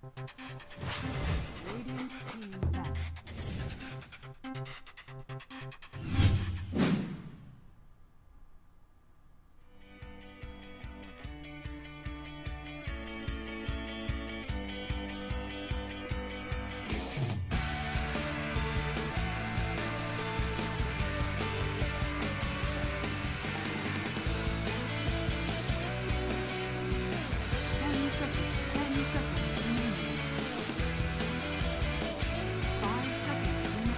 Radiant team back. Ten seconds remaining. 5 seconds remaining.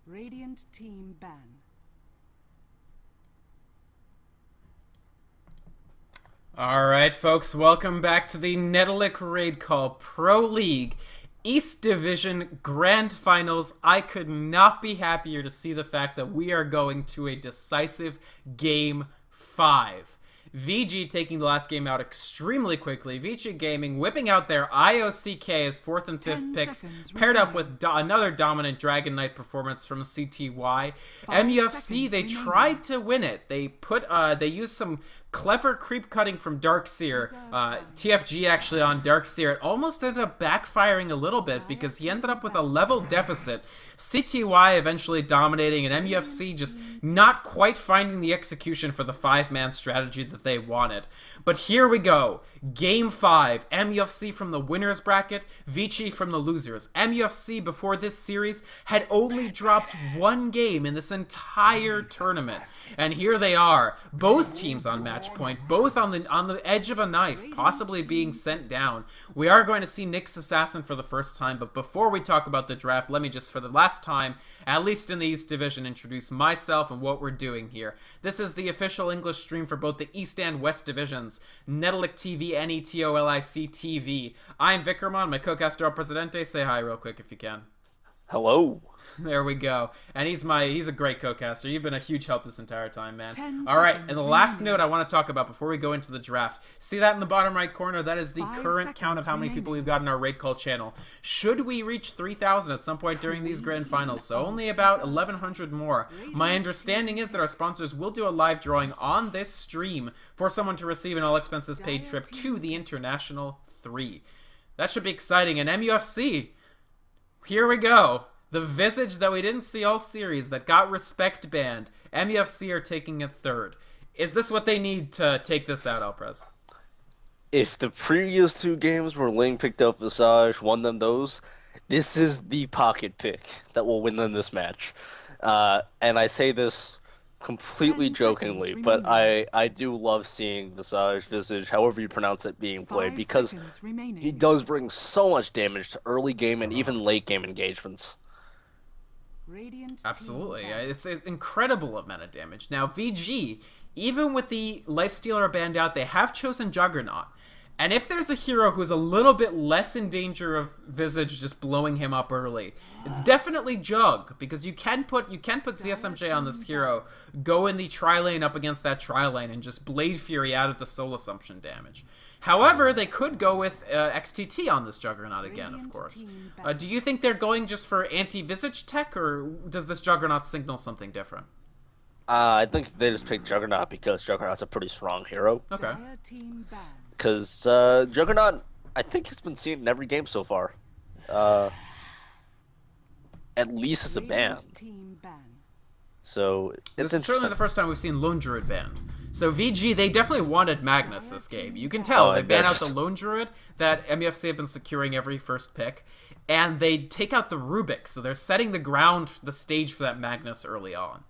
Radiant team ban. Alright folks, welcome back to the Netolic Raid Call Pro League East Division Grand Finals. I could not be happier to see the fact that we are going to a decisive Game 5. VG taking the last game out extremely quickly. VG Gaming whipping out their IOCK as 4th and 5th picks, paired up with another dominant Dragon Knight performance from CTY. MUFC, they tried to win it. They used some clever creep cutting from Darkseer. TFG actually on Darkseer. It almost ended up backfiring a little bit because he ended up with a level deficit. CTY eventually dominating, and MUFC just not quite finding the execution for the 5-man strategy that they wanted. But here we go. Game 5. MUFC from the winners bracket, Vici from the losers. MUFC before this series had only dropped 1 game in this entire tournament. And here they are. Both teams on match point, both on the edge of a knife, possibly being sent down. We are going to see Nyx Assassin for the first time, but before we talk about the draft, let me just for the last time, at least in the East Division, introduce myself and what we're doing here. This is the official English stream for both the East and West Divisions. Netolic TV, Netolic TV. I'm Vykromond, my co-caster Presidente. Say hi real quick if you can. Hello. There we go. And he's a great co-caster. You've been a huge help this entire time, man. Alright, and the last note I want to talk about before we go into the draft. See that in the bottom right corner? That is the current count of how many people we've got in our Raid Call channel. Should we reach 3,000 at some point during these grand finals, so only about 1,100 more. My understanding is that our sponsors will do a live drawing on this stream for someone to receive an all-expenses-paid trip to the International 3. That should be exciting. And MUFC, here we go. The visage that we didn't see all series that got respect banned. MUFC are taking it 3rd. Is this what they need to take this out, Alprez? If the previous 2 games where Ling picked up Visage, won them those, this is the pocket pick that will win them this match. And I say this completely jokingly, but I do love seeing Visage, however you pronounce it, being played, because he does bring so much damage to early game and even late game engagements. Absolutely. It's an incredible amount of damage. Now, VG, even with the Lifestealer banned out, they have chosen Juggernaut. And if there's a hero who's a little bit less in danger of Visage just blowing him up early, it's definitely Jug, because you can put ZSMJ on this hero, go in the tri-lane up against that tri-lane, and just Blade Fury out of the soul assumption damage. However, they could go with XTT on this Juggernaut again, of course. Do you think they're going just for anti-Visage tech, or does this Juggernaut signal something different? I think they just picked Juggernaut because Juggernaut's a pretty strong hero. Okay. Because Juggernaut, I think, has been seen in every game so far. At least as a ban. So, it's This is certainly the first time we've seen Lone Druid banned. So VG, they definitely wanted Magnus this game. You can tell. They ban out the Lone Druid that MUFC have been securing every first pick. And they take out the Rubik. So they're setting the stage for that Magnus early on.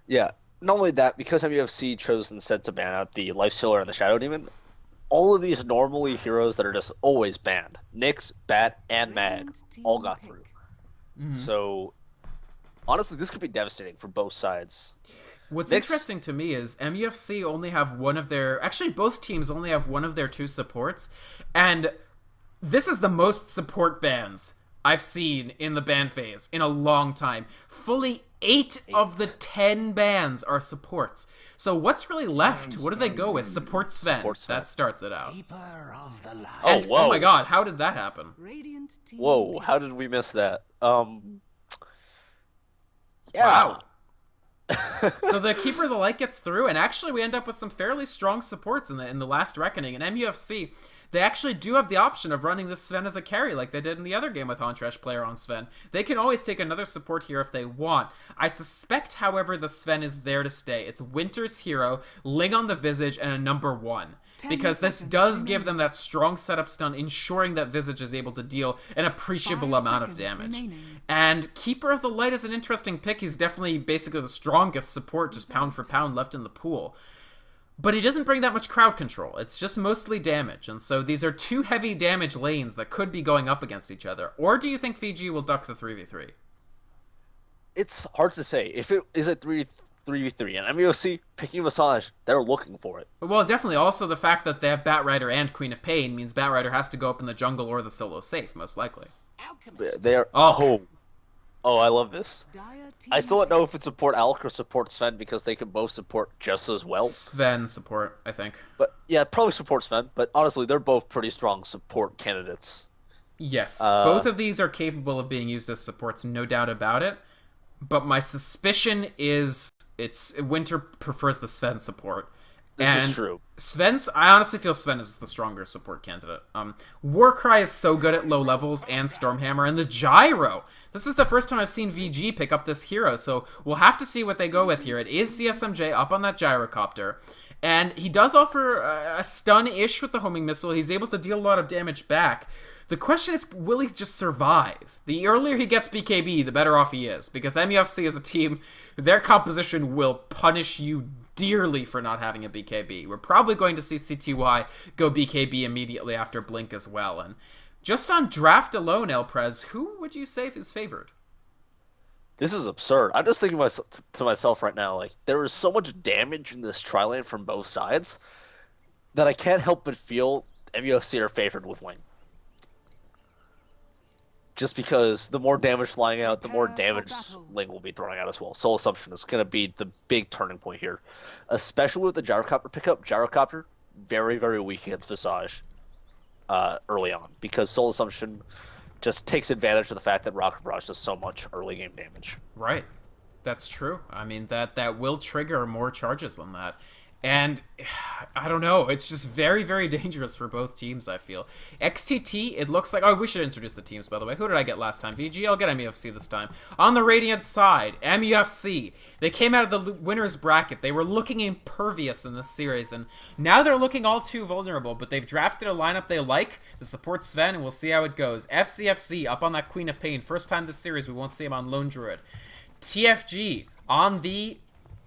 Yeah. Not only that, because MUFC chose instead to ban out the Lifestealer and the Shadow Demon, all of these normally heroes that are just always banned, Nyx, Bat, and Mag, all got through. Mm-hmm. So, honestly, this could be devastating for both sides. What's interesting to me is MUFC only have one of their... Actually, both teams only have one of their 2 supports. And this is the most support bans I've seen in the ban phase in a long time. Fully 8 of the 10 bans are supports. So what's really left? What do they go with? Support Sven. That starts it out. And, whoa. Oh my god, how did that happen? Whoa, how did we miss that? Yeah. Wow. So the Keeper of the Light gets through, and actually we end up with some fairly strong supports in the last Reckoning. In MUFC, they actually do have the option of running this Sven as a carry like they did in the other game with Hontrash player on Sven. They can always take another support here if they want. I suspect, however, the Sven is there to stay. It's Winter's hero, Ling on the Visage, and a number 1. Because this does give them that strong setup stun, ensuring that Visage is able to deal an appreciable amount of damage. And Keeper of the Light is an interesting pick. He's definitely basically the strongest support, just pound for pound, left in the pool. But he doesn't bring that much crowd control. It's just mostly damage. And so these are two heavy damage lanes that could be going up against each other. Or do you think VG will duck the 3v3? It's hard to say. If it is a 3v3 and MUFC picking Visage, they're looking for it. Well, definitely. Also, the fact that they have Batrider and Queen of Pain means Batrider has to go up in the jungle or the solo safe, most likely. They're... Oh, I love this. I still don't know if it's support Alk or support Sven because they can both support just as well. Sven support, I think. But yeah, probably support Sven. But honestly, they're both pretty strong support candidates. Yes, both of these are capable of being used as supports, no doubt about it. But my suspicion is Winter prefers the Sven support. This is true. I honestly feel Sven is the stronger support candidate. Warcry is so good at low levels, and Stormhammer, and the Gyro. This is the first time I've seen VG pick up this hero, so we'll have to see what they go with here. It is CSMJ up on that Gyrocopter, and he does offer a stun-ish with the homing missile. He's able to deal a lot of damage back. The question is, will he just survive? The earlier he gets BKB, the better off he is, because MUFC is a team, their composition will punish you dearly for not having a BKB. We're probably going to see CTY go BKB immediately after Blink as well. And just on draft alone, Elprez, who would you say is favored? This is absurd. I'm just thinking to myself right now, like, there is so much damage in this tri-lane from both sides that I can't help but feel MUFC are favored with Ling. Just because the more damage flying out, the more damage Ling will be throwing out as well. Soul Assumption is going to be the big turning point here. Especially with the Gyrocopter pickup. Gyrocopter, very, very weak against Visage early on. Because Soul Assumption just takes advantage of the fact that Rocket Barrage does so much early game damage. Right. That's true. I mean, that will trigger more charges on that. And I don't know. It's just very, very dangerous for both teams, I feel. XTT, it looks like... Oh, we should introduce the teams, by the way. Who did I get last time? VG? I'll get MUFC this time. On the Radiant side, MUFC. They came out of the winner's bracket. They were looking impervious in this series, and now they're looking all too vulnerable, but they've drafted a lineup they like. The support Sven, and we'll see how it goes. FCFC up on that Queen of Pain. First time this series, we won't see him on Lone Druid. TFG on the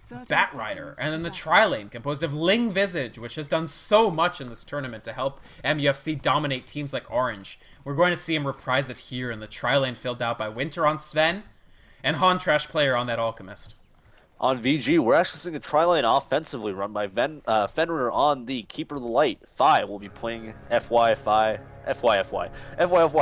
Batrider, and then the tri-lane composed of Ling Visage, which has done so much in this tournament to help MUFC dominate teams like Orange. We're going to see him reprise it here in the tri-lane filled out by Winter on Sven and Hontrash player on that Alchemist. On VG, we're actually seeing a tri-lane offensively run by Fenrir on the Keeper of the Light. Fi will be playing FYFY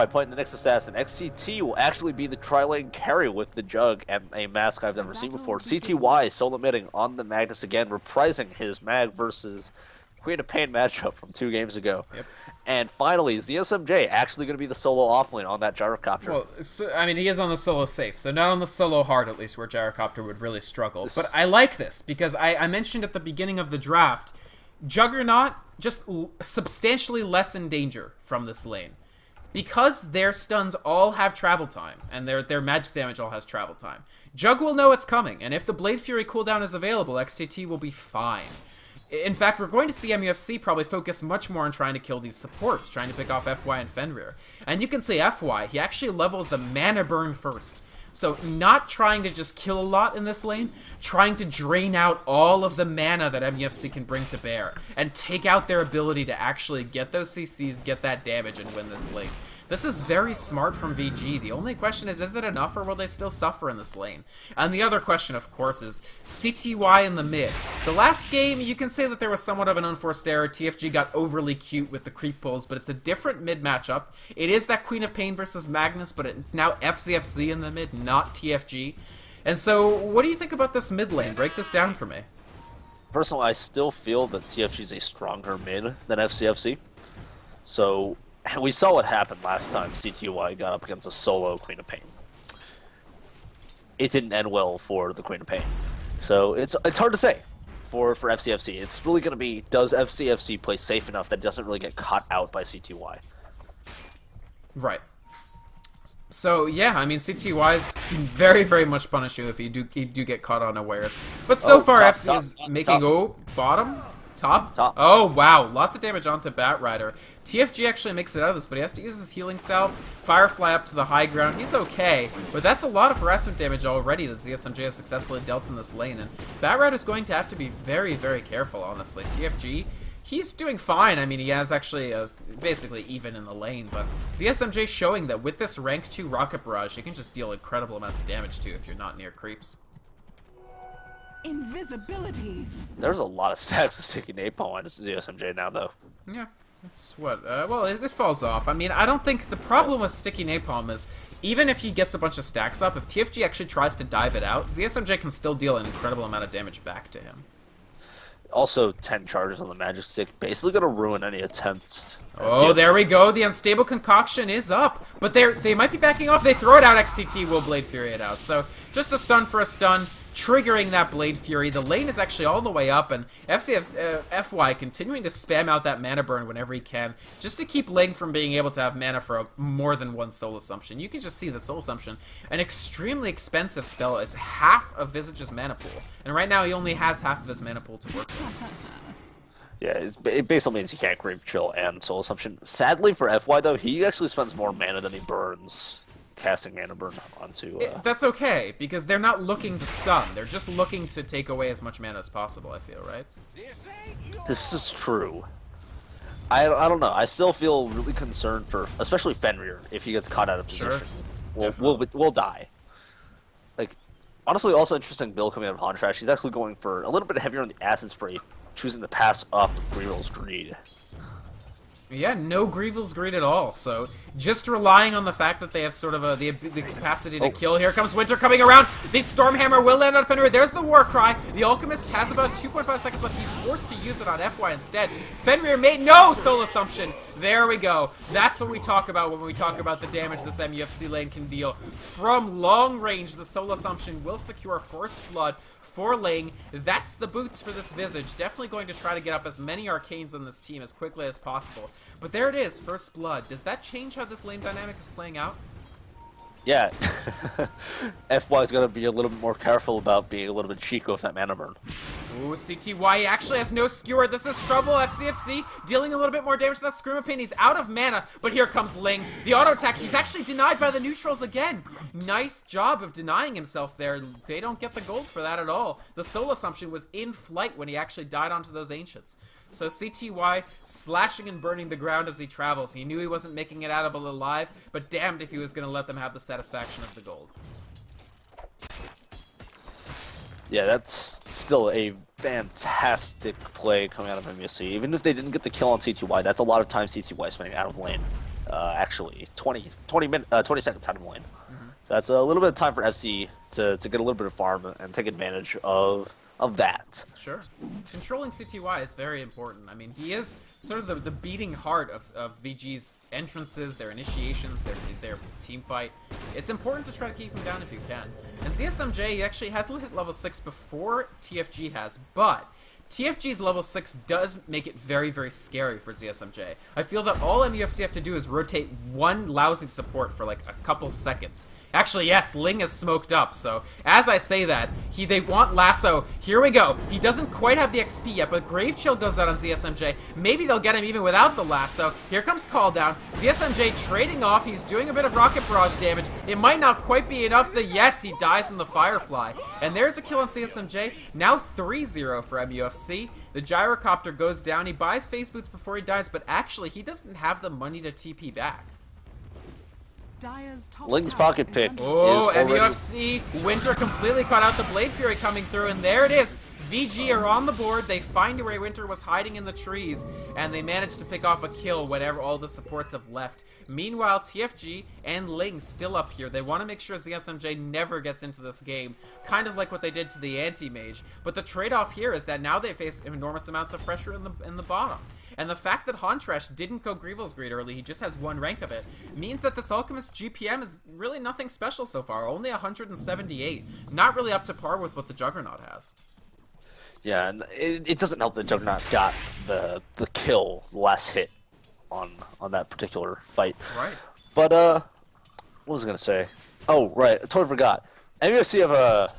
playing the next assassin. XCT will actually be the tri-lane carry with the Jug and a mask I've never seen before. CTY solo mitting on the Magnus again, reprising his Mag versus Queen of Pain matchup from 2 games ago. Yep. And finally, ZSMJ actually going to be the solo offlane on that Gyrocopter. Well, so, I mean, he is on the solo safe, so not on the solo hard, at least, where Gyrocopter would really struggle. But I like this, because I mentioned at the beginning of the draft, Juggernaut just substantially less in danger from this lane. Because their stuns all have travel time, and their magic damage all has travel time, Jug will know it's coming, and if the Blade Fury cooldown is available, XTT will be fine. In fact, we're going to see MUFC probably focus much more on trying to kill these supports, trying to pick off FY and Fenrir. And you can say FY, he actually levels the mana burn first. So not trying to just kill a lot in this lane, trying to drain out all of the mana that MUFC can bring to bear, and take out their ability to actually get those CCs, get that damage, and win this lane. This is very smart from VG. The only question is it enough, or will they still suffer in this lane? And the other question, of course, is CTY in the mid. The last game, you can say that there was somewhat of an unforced error. TFG got overly cute with the creep pulls, but it's a different mid matchup. It is that Queen of Pain versus Magnus, but it's now FCFC in the mid, not TFG. And so, what do you think about this mid lane? Break this down for me. Personally, I still feel that TFG is a stronger mid than FCFC. So... we saw what happened last time CTY got up against a solo Queen of Pain. It didn't end well for the Queen of Pain. So it's hard to say for FCFC. It's really going to be, does FCFC play safe enough that it doesn't really get caught out by CTY? Right. So yeah, I mean CTY's can very, very much punish you if you do get caught unawares. But so far top, FC top, is making bottom. Top? Top. Oh, wow. Lots of damage onto Batrider. TFG actually makes it out of this, but he has to use his healing salve. Firefly up to the high ground. He's okay, but that's a lot of harassment damage already that ZSMJ has successfully dealt in this lane, and Batrider's going to have to be very, very careful, honestly. TFG, he's doing fine. I mean, he has actually basically even in the lane, but ZSMJ showing that with this rank 2 Rocket Barrage, you can just deal incredible amounts of damage to if you're not near creeps. Invisibility. There's a lot of stacks of sticky napalm on ZSMJ now, though. Yeah, that's what. Well, it falls off. I mean, I don't think the problem with sticky napalm is even if he gets a bunch of stacks up, if TFG actually tries to dive it out, ZSMJ can still deal an incredible amount of damage back to him. Also, 10 charges on the magic stick, basically gonna ruin any attempts. Oh, there we go. The unstable concoction is up, but they might be backing off. They throw it out. XTT will Blade Fury it out. So just a stun for a stun, triggering that Blade Fury. The lane is actually all the way up, and FY continuing to spam out that mana burn whenever he can, just to keep Ling from being able to have mana for more than one Soul Assumption. You can just see that Soul Assumption, an extremely expensive spell. It's half of Visage's mana pool, and right now he only has half of his mana pool to work with. Yeah, it basically means he can't Grave Chill and Soul Assumption. Sadly for FY, though, he actually spends more mana than he burns casting mana burn onto... That's okay, because they're not looking to stun. They're just looking to take away as much mana as possible, I feel, right? This is true. I don't know. I still feel really concerned for, especially Fenrir, if he gets caught out of position. We'll die. Like, honestly, also interesting build coming out of Hontrash. He's actually going for a little bit heavier on the Acid Spray, choosing to pass up Greevil's Greed. Yeah, no Greevil's Greed at all, so just relying on the fact that they have sort of the capacity to kill. Here comes Winter coming around. The Stormhammer will land on Fenrir. There's the War Cry. The Alchemist has about 2.5 seconds left. He's forced to use it on FY instead. Fenrir made no Soul Assumption. There we go. That's what we talk about when we talk about the damage this MUFC lane can deal. From long range, the Soul Assumption will secure First Blood for Ling. That's the boots for this Visage. Definitely going to try to get up as many Arcanes on this team as quickly as possible. But there it is, First Blood. Does that change how this lane dynamic is playing out? Yeah. FY is going to be a little bit more careful about being a little bit cheeky with that mana burn. Ooh, CTY actually has no skewer. This is trouble. FCFC dealing a little bit more damage to that Scream of Pain. He's out of mana, but here comes Ling. The auto attack, he's actually denied by the neutrals again. Nice job of denying himself there. They don't get the gold for that at all. The Soul Assumption was in flight when he actually died onto those Ancients. So CTY slashing and burning the ground as he travels. He knew he wasn't making it out of it alive, but damned if he was going to let them have the satisfaction of the gold. Yeah, that's still a fantastic play coming out of MUFC. Even if they didn't get the kill on CTY, that's a lot of time CTY spending out of lane. Actually, 20 seconds out of lane. So that's a little bit of time for FC to get a little bit of farm and take advantage of that. Sure. Controlling CTY is very important. I mean, he is sort of the beating heart of VG's entrances, their initiations, their team fight. It's important to try to keep him down if you can. And ZSMJ actually has hit level 6 before TFG has, but TFG's level 6 does make it very, very scary for ZSMJ. I feel that all MUFC have to do is rotate one lousy support for like a couple seconds. Actually, yes, Ling is smoked up, so as I say that, they want Lasso. Here we go. He doesn't quite have the XP yet, but Grave Chill goes out on ZSMJ. Maybe they'll get him even without the Lasso. Here comes Call Down. ZSMJ trading off. He's doing a bit of Rocket Barrage damage. It might not quite be enough. Yes, he dies in the Firefly. And there's a kill on ZSMJ. Now 3-0 for MUFC. The Gyrocopter goes down. He buys Phase Boots before he dies, but actually, he doesn't have the money to TP back. Ling's pocket pick. Oh, MUFC. Winter completely caught out the Blade Fury coming through, and there it is. VG are on the board. They find where Winter was hiding in the trees, and they managed to pick off a kill whenever all the supports have left. Meanwhile, TFG and Ling still up here. They want to make sure ZSMJ never gets into this game, kind of like what they did to the Anti-Mage. But the trade-off here is that now they face enormous amounts of pressure in the bottom. And the fact that Hontrash didn't go Greevil's Greed early, he just has 1 rank of it, means that this Alchemist GPM is really nothing special so far. Only 178. Not really up to par with what the Juggernaut has. Yeah, and it doesn't help that Juggernaut got the kill, the last hit on that particular fight. Right. But what was I gonna say? Oh, right, I totally forgot. MUFC have a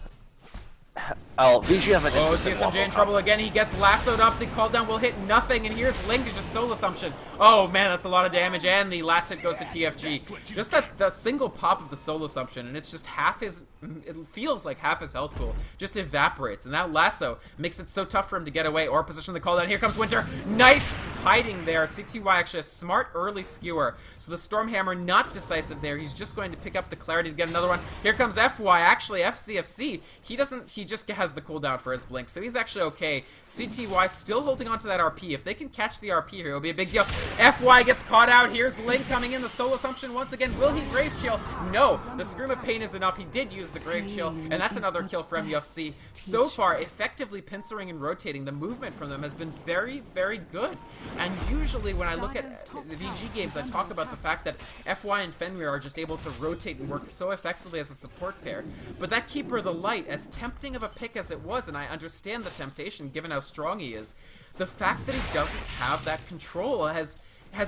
VG have an interesting CSMJ in trouble again. He gets lassoed up. The call down will hit nothing, and here's Ling to just soul assumption. Oh man, that's a lot of damage, and the last hit goes to TFG. Just the single pop of the soul assumption, and it's just half his. It feels like half his health pool just evaporates, and that lasso makes it so tough for him to get away or position the call down. Here comes Winter. Nice hiding there. CTY actually a smart early skewer, so the Stormhammer not decisive there. He's just going to pick up the clarity to get another one. Here comes FY. Actually, FCFC. He doesn't. He just has the cooldown for his blink, so he's actually okay. CTY still holding on to that RP. If they can catch the RP here, it'll be a big deal. FY gets caught out. Here's Link coming in. The soul assumption once again. Will he Grave Chill? No. The Scream of Pain is enough. He did use the Grave Chill, and that's another kill for MUFC. So far, effectively pincering and rotating, the movement from them has been very, very good. And usually when I look at the VG games, I talk about the fact that FY and Fenrir are just able to rotate and work so effectively as a support pair. But that Keeper of the Light, as tempting of a pick as it was, and I understand the temptation given how strong he is, the fact that he doesn't have that control has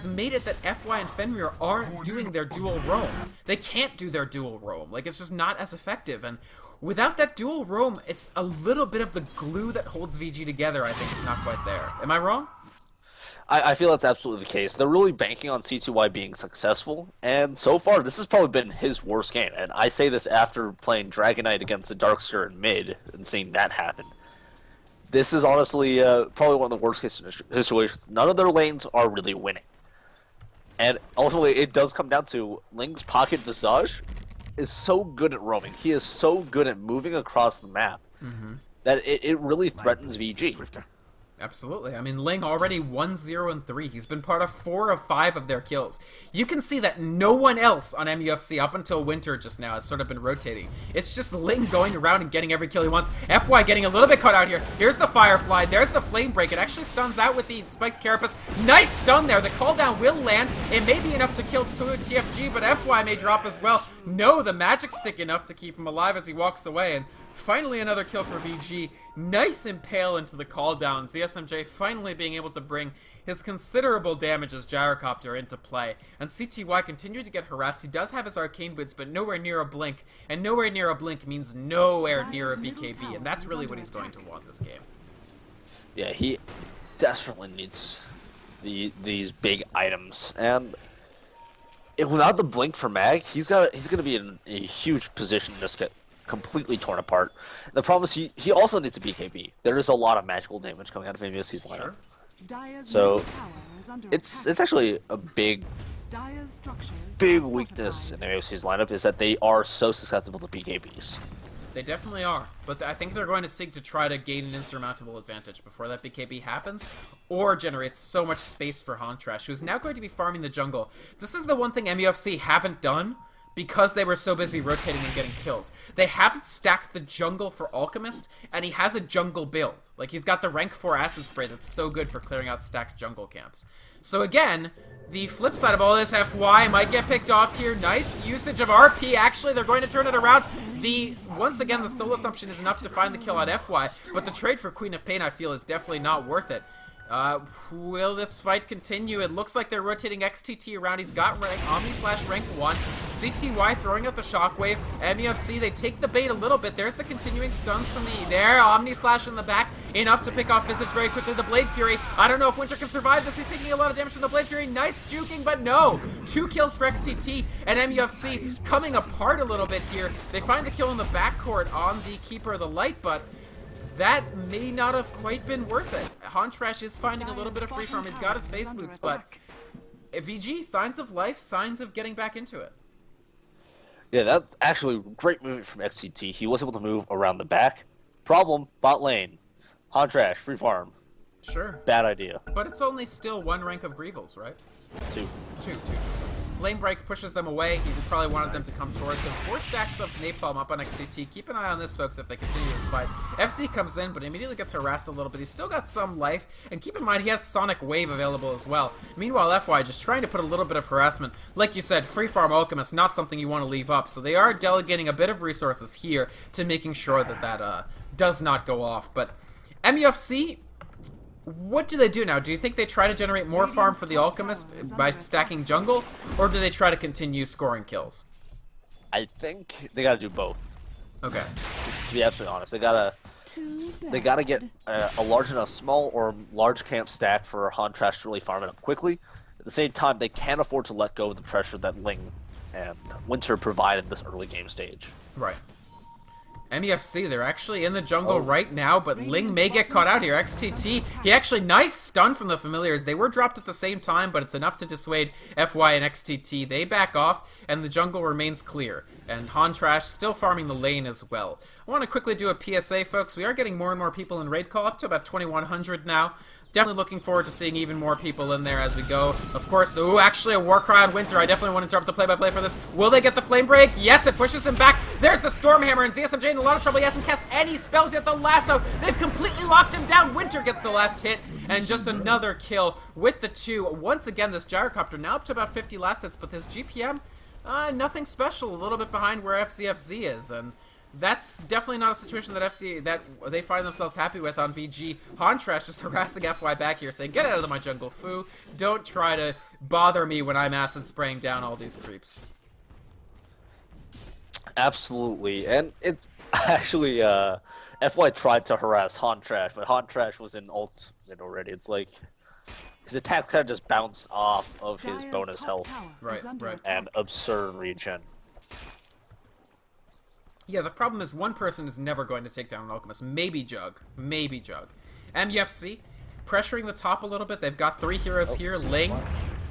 made it that FY and Fenrir aren't doing their dual roam. They can't do their dual roam. Like, it's just not as effective. And without that dual roam, it's a little bit of the glue that holds VG together. I think it's not quite there. Am I wrong? I feel that's absolutely the case. They're really banking on CTY being successful, and so far, this has probably been his worst game. And I say this after playing Dragon Knight against the Darkster in mid and seeing that happen. This is honestly probably one of the worst case situations. None of their lanes are really winning. And ultimately, it does come down to Ling's Pocket Visage is so good at roaming. He is so good at moving across the map that it really threatens VG. Absolutely. I mean, Ling already 1-0-3. He's been part of 4 of 5 of their kills. You can see that no one else on MUFC up until Winter just now has sort of been rotating. It's just Ling going around and getting every kill he wants. FY getting a little bit caught out here. Here's the Firefly. There's the Flame Break. It actually stuns out with the Spiked Carapace. Nice stun there. The call down will land. It may be enough to kill TFG, but FY may drop as well. No, the Magic Stick enough to keep him alive as he walks away. And finally another kill for VG. Nice impale into the call down. ZSMJ finally being able to bring his considerable damage as Gyrocopter into play. And CTY continued to get harassed. He does have his Arcane Boots, but nowhere near a Blink. And nowhere near a Blink means nowhere near a BKB. And that's really what he's going to want this game. Yeah, he desperately needs these big items. And without the Blink for Mag, he's going to be in a huge position to just get completely torn apart. The problem is he also needs a BKB. There is a lot of magical damage coming out of MUFC's lineup. So it's actually a big weakness in MUFC's lineup is that they are so susceptible to BKBs. They definitely are, but I think they're going to seek to try to gain an insurmountable advantage before that BKB happens, or generates so much space for Hontrash, who's now going to be farming the jungle. This is the one thing MUFC haven't done, because they were so busy rotating and getting kills. They haven't stacked the jungle for Alchemist, and he has a jungle build. Like, he's got the rank 4 acid spray that's so good for clearing out stacked jungle camps. So again, the flip side of all this, FY might get picked off here. Nice usage of RP. Actually, they're going to turn it around. Once again, the soul assumption is enough to find the kill on FY, but the trade for Queen of Pain, I feel, is definitely not worth it. Will this fight continue? It looks like they're rotating XTT around. He's got Omni/rank 1. CTY throwing out the shockwave. MUFC, they take the bait a little bit. There's the continuing stuns from there. Omni/in the back. Enough to pick off Visage very quickly. The Blade Fury. I don't know if Winter can survive this. He's taking a lot of damage from the Blade Fury. Nice juking, but no. 2 kills for XTT. And MUFC coming apart a little bit here. They find the kill in the backcourt on the Keeper of the Light, but that may not have quite been worth it. Hontrash is finding a little bit of free farm. He's got his face boots, but VG, signs of life, signs of getting back into it. Yeah, that's actually great movement from XCT. He was able to move around the back. Problem, bot lane. Hontrash, free farm. Sure. Bad idea. But it's only still 1 rank of Greevils, right? 2. 2. Flame Break pushes them away. He probably wanted them to come towards him. 4 stacks of Napalm up on XTT. Keep an eye on this, folks, if they continue this fight. FC comes in, but immediately gets harassed a little bit. He's still got some life, and keep in mind he has Sonic Wave available as well. Meanwhile, FY just trying to put a little bit of harassment. Like you said, Free Farm Alchemist, not something you want to leave up, so they are delegating a bit of resources here to making sure that that does not go off. But MUFC, what do they do now? Do you think they try to generate more farm for the Alchemist by stacking jungle, or do they try to continue scoring kills? I think they gotta do both. Okay. To be absolutely honest, they gotta get a large enough small or large camp stack for Hontrash to really farm it up quickly. At the same time, they can't afford to let go of the pressure that Ling and Winter provide in this early game stage. Right. MUFC, they're actually in the jungle right now, but Ling may get caught out here. XTT, he actually, nice stun from the familiars. They were dropped at the same time, but it's enough to dissuade FY and XTT. They back off, and the jungle remains clear. And Hontrash still farming the lane as well. I want to quickly do a PSA, folks. We are getting more and more people in raid call, up to about 2,100 now. Definitely looking forward to seeing even more people in there as we go. Of course, ooh, actually a Warcry on Winter. I definitely want to interrupt the play-by-play for this. Will they get the Flame Break? Yes, it pushes him back. There's the Stormhammer, and ZSMJ in a lot of trouble. He hasn't cast any spells yet. The lasso, they've completely locked him down. Winter gets the last hit, and just another kill with the 2. Once again, this Gyrocopter now up to about 50 last hits, but this GPM, nothing special. A little bit behind where FCFZ is, and that's definitely not a situation that they find themselves happy with on VG. Hontrash just harassing FY back here, saying, "Get out of my jungle, foo. Don't try to bother me when I'm acid spraying down all these creeps." Absolutely, and it's actually FY tried to harass Hontrash, but Hontrash was in ult already. It's like his attack kind of just bounced off of his bonus health, right, and absurd regen. Yeah, the problem is one person is never going to take down an Alchemist. Maybe Jug. Maybe Jug. MUFC, pressuring the top a little bit. They've got 3 heroes here. Ling,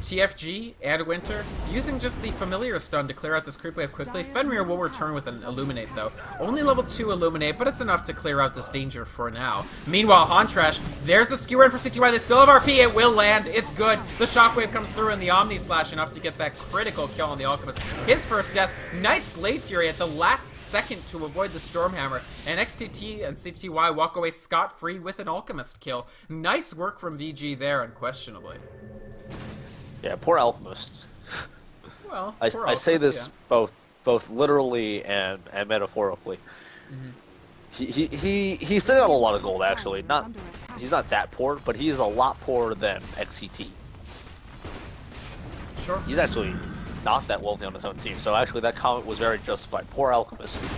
TFG, and Winter, using just the familiar stun to clear out this creep wave quickly. Fenrir will return with an Illuminate, though. Only level 2 Illuminate, but it's enough to clear out this danger for now. Meanwhile, Hontrash, there's the skewer in for CTY. They still have RP. It will land. It's good. The Shockwave comes through in the Omni Slash, enough to get that critical kill on the Alchemist. His first death. Nice Blade Fury at the last second to avoid the Stormhammer. And XTT and CTY walk away scot-free with an Alchemist kill. Nice work from VG there, unquestionably. Yeah, poor Alchemist. Well, I say this both literally and metaphorically. He's sitting on a lot of gold actually. He's not that poor, but he is a lot poorer than XCT. Sure. He's actually not that wealthy on his own team, so actually that comment was very justified. Poor Alchemist.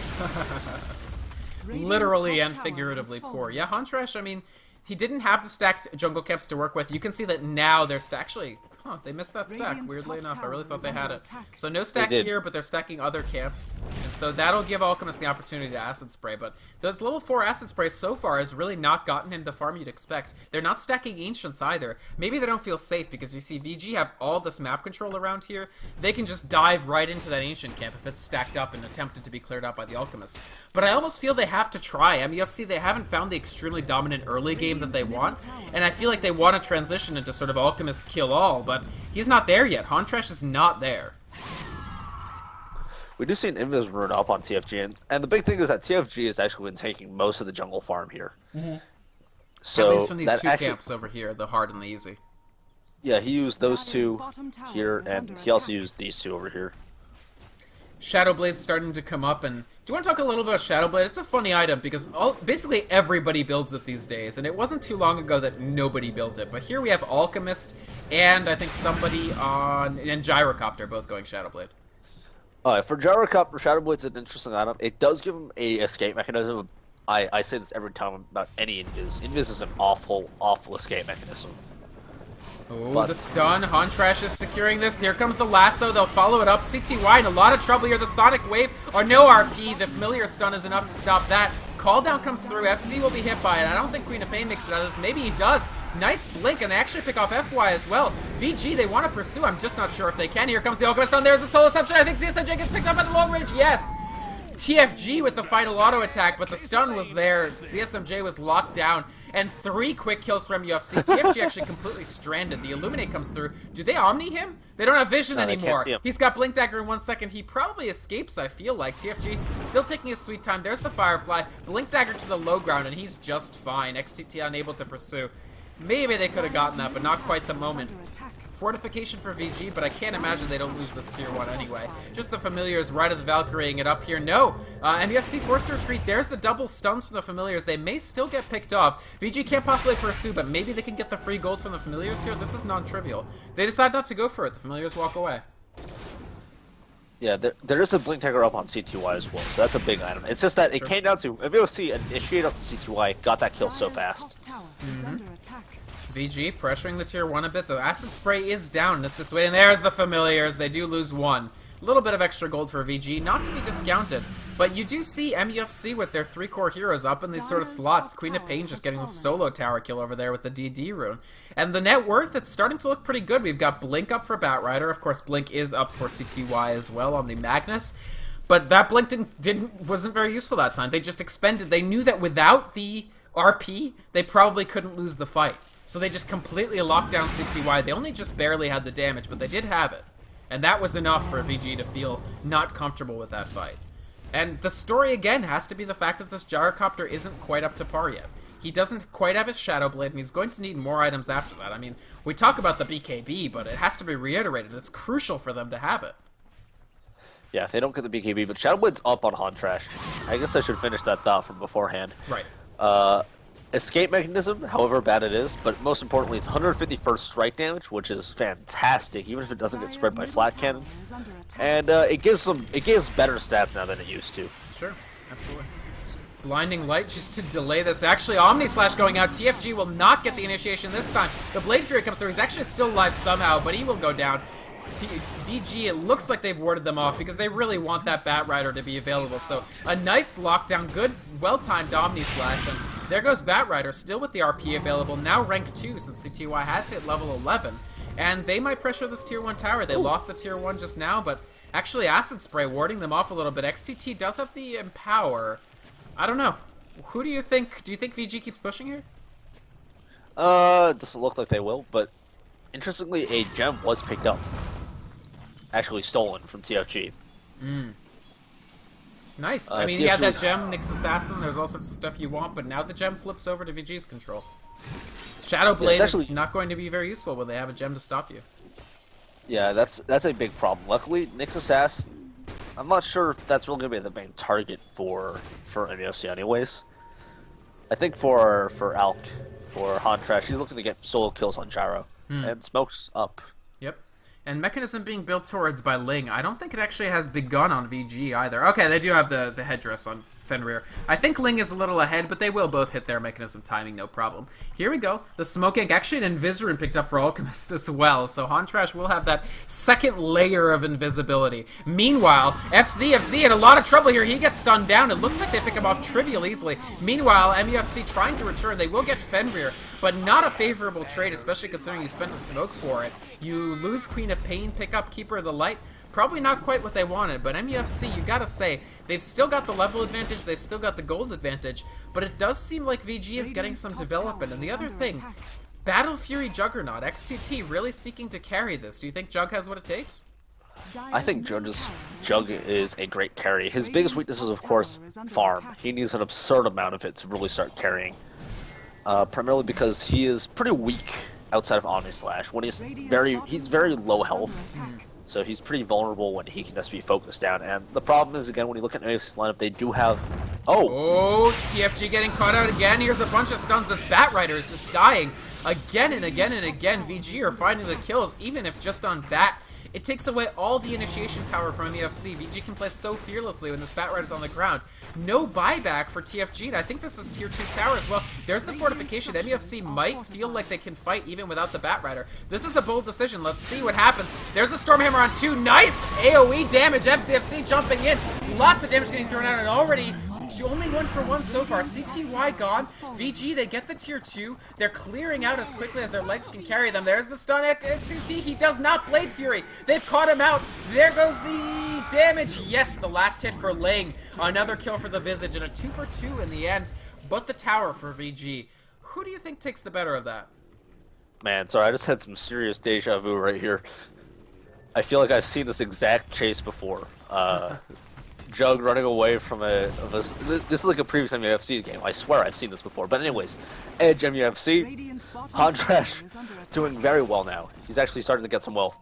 Literally and figuratively poor. Yeah, Hontrash, I mean, he didn't have the stacked jungle camps to work with. You can see that now they're actually... Huh, they missed that stack, weirdly enough. I really thought they had it. So no stack here, but they're stacking other camps. And so that'll give Alchemist the opportunity to Acid Spray. But those level 4 Acid Spray so far has really not gotten him the farm you'd expect. They're not stacking Ancients either. Maybe they don't feel safe because you see VG have all this map control around here. They can just dive right into that Ancient camp if it's stacked up and attempted to be cleared out by the Alchemist. But I almost feel they have to try. MUFC, they haven't found the extremely dominant early game that they want. And I feel like they want to transition into sort of Alchemist kill all, but he's not there yet. Hontrash is not there. We do see an Invis rune up on TFG, and the big thing is that TFG has actually been taking most of the jungle farm here. So at least from these 2 camps over here, the hard and the easy. Yeah, he used those 2 here, and he also used these 2 over here. Shadowblade's starting to come up, and do you want to talk a little bit about Shadowblade? It's a funny item because basically everybody builds it these days, and it wasn't too long ago that nobody built it. But here we have Alchemist and I think somebody and Gyrocopter both going Shadowblade. For Gyrocopter, Shadowblade's an interesting item. It does give him a escape mechanism. I say this every time about any Invis. Invis is an awful, awful escape mechanism. Oh, the stun. Hontrash is securing this. Here comes the lasso. They'll follow it up. CTY in a lot of trouble here. The Sonic Wave or no RP. The familiar stun is enough to stop that. Call down comes through. FC will be hit by it. I don't think Queen of Pain makes it out of this. Maybe he does. Nice blink, and they actually pick off FY as well. VG, they want to pursue. I'm just not sure if they can. Here comes the Alchemist stun. There's the solo assumption. I think ZSMJ gets picked up at the long range. Yes. TFG with the final auto attack, but the stun was there. ZSMJ was locked down, and 3 quick kills from MUFC. TFG actually completely stranded. The Illuminate comes through. Do they Omni him? They don't have vision anymore. He's got Blink Dagger in 1 second. He probably escapes, I feel like. TFG still taking his sweet time. There's the Firefly. Blink Dagger to the low ground, and he's just fine. XTT unable to pursue. Maybe they could have gotten that, but not quite the moment. Fortification for VG, but I can't imagine they don't lose this tier 1 anyway. Just the Familiars right of the Valkyrieing it up here. No! MUFC forced to retreat. There's the double stuns from the Familiars. They may still get picked off. VG can't possibly pursue, but maybe they can get the free gold from the Familiars here. This is non-trivial. They decide not to go for it. The Familiars walk away. Yeah, there is a Blink Dagger up on CTY as well, so that's a big item. It's just that it came down to MUFC initiated up to CTY, got that kill so fast. VG pressuring the tier 1 a bit, though. Acid Spray is down. It's this way, and there's the Familiars. They do lose 1. A little bit of extra gold for VG, not to be discounted. But you do see MUFC with their 3 core heroes up in these sort of slots. Queen of Pain just getting the solo tower kill over there with the DD rune. And the net worth, it's starting to look pretty good. We've got Blink up for Batrider. Of course, Blink is up for CTY as well on the Magnus. But that Blink wasn't very useful that time. They just expended. They knew that without the RP, they probably couldn't lose the fight. So they just completely locked down CTY. They only just barely had the damage, but they did have it. And that was enough for VG to feel not comfortable with that fight. And the story, again, has to be the fact that this Gyrocopter isn't quite up to par yet. He doesn't quite have his Shadow Blade, and he's going to need more items after that. I mean, we talk about the BKB, but it has to be reiterated. It's crucial for them to have it. Yeah, if they don't get the BKB, but Shadow Blade's up on Haunt Trash. I guess I should finish that thought from beforehand. Right. Escape mechanism, however bad it is, but most importantly, it's 151st strike damage, which is fantastic, even if it doesn't get spread by flat cannon. And it gives better stats now than it used to. Sure, absolutely. Blinding Light just to delay this. Actually, Omni Slash going out. TFG will not get the initiation this time. The Blade Fury comes through. He's actually still alive somehow, but he will go down. VG, it looks like they've warded them off because they really want that Batrider to be available. So a nice lockdown, good, well-timed Omni Slash, and there goes Batrider, still with the RP available, now rank 2 since CTY has hit level 11. And they might pressure this tier 1 tower. They lost the tier 1 just now, but actually Acid Spray warding them off a little bit. XTT does have the Empower. I don't know. Who do you think? Do you think VG keeps pushing here? Doesn't look like they will, but interestingly, a gem was picked up. Actually stolen from TFG. Nice. I mean, you had that gem, Nyx Assassin, there's all sorts of stuff you want, but now the gem flips over to VG's control. Shadow Blade is not going to be very useful when they have a gem to stop you. Yeah, that's a big problem. Luckily, Nyx Assassin, I'm not sure if that's really going to be the main target for MUFC anyways. I think for Alk, for Haunt Trash, he's looking to get solo kills on Gyro. And Smoke's up. Yep. And Mechanism being built towards by Ling, I don't think it actually has begun on VG either. Okay, they do have the headdress on Fenrir. I think Ling is a little ahead, but they will both hit their Mechanism timing, no problem. Here we go. The Smoke Egg, actually an Invisirun picked up for Alchemist as well, so Haunt Trash will have that second layer of invisibility. Meanwhile, FZ in a lot of trouble here. He gets stunned down. It looks like they pick him off trivial easily. Meanwhile, MUFC trying to return. They will get Fenrir, but not a favorable trade, especially considering you spent a smoke for it. You lose Queen of Pain, pick up Keeper of the Light. Probably not quite what they wanted, but MUFC, you gotta say, they've still got the level advantage, they've still got the gold advantage, but it does seem like VG is getting some development. And the other thing, Battle Fury Juggernaut, XTT really seeking to carry this. Do you think Jug has what it takes? I think Jug is a great carry. His biggest weakness is, of course, farm. He needs an absurd amount of it to really start carrying. Primarily because he is pretty weak outside of Omni Slash. When he's very low health. So he's pretty vulnerable when he can just be focused down. And the problem is, again, when you look at MUFC's lineup, they do have... Oh, TFG getting caught out again. Here's a bunch of stuns. This Batrider is just dying again and again and again. VG are finding the kills, even if just on Bat. It takes away all the initiation power from MUFC. VG can play so fearlessly when this Batrider's on the ground. No buyback for TFG, and I think this is tier 2 tower as well. There's the fortification. MUFC might feel like they can fight even without the Batrider. This is a bold decision. Let's see what happens. There's the Stormhammer on 2. Nice AoE damage. FCFC jumping in. Lots of damage getting thrown out, and already only 1 for 1 so far. CTY gone. VG, they get the tier 2. They're clearing out as quickly as their legs can carry them. There's the stun at CT. He does not Blade Fury. They've caught him out. There goes the damage. Yes, the last hit for Ling. Another kill for the Visage and a 2 for 2 in the end. But the tower for VG. Who do you think takes the better of that? Man, sorry, I just had some serious deja vu right here. I feel like I've seen this exact chase before. Jug running away from this is like a previous MUFC game. I swear I've seen this before. But anyways, Edge MUFC, Hantrash doing very well now. He's actually starting to get some wealth.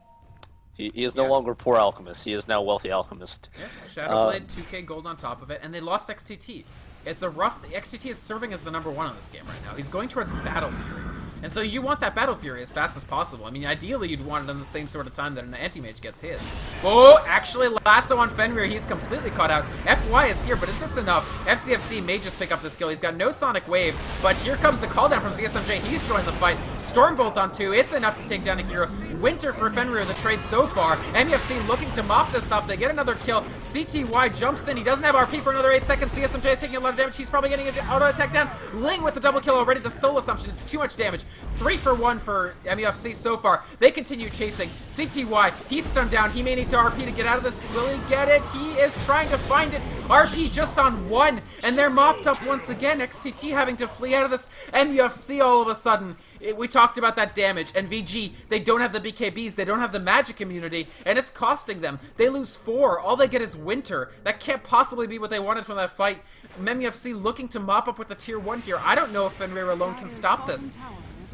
He is no longer poor alchemist. He is now wealthy alchemist. Yeah, Shadowblade, 2k gold on top of it, and they lost XTT. It's a rough... XTT is serving as the #1 in this game right now. He's going towards Battle Fury. And so you want that Battle Fury as fast as possible. I mean, ideally you'd want it in the same sort of time that an anti-mage gets his. Oh, actually, lasso on Fenrir. He's completely caught out. FY is here, but is this enough? FCFC may just pick up this kill. He's got no Sonic Wave, but here comes the call down from ZSMJ. He's joined the fight. Stormbolt on 2. It's enough to take down a hero. Winter for Fenrir, the trade so far. MUFC looking to mop this up. They get another kill. CTY jumps in. He doesn't have RP for another 8 seconds. CSMJ is taking a lot of damage. He's probably getting an auto attack down. Ling with the double kill already. The soul assumption. It's too much damage. 3 for 1 for MUFC so far. They continue chasing. CTY, he's stunned down. He may need to RP to get out of this. Will he get it? He is trying to find it. RP just on 1, and they're mopped up once again. XTT having to flee out of this. MUFC all of a sudden. We talked about that damage, and VG, they don't have the BKBs, they don't have the magic immunity, and it's costing them. They lose 4, all they get is Winter. That can't possibly be what they wanted from that fight. MUFC looking to mop up with the tier 1 here. I don't know if Fenrir alone can stop this.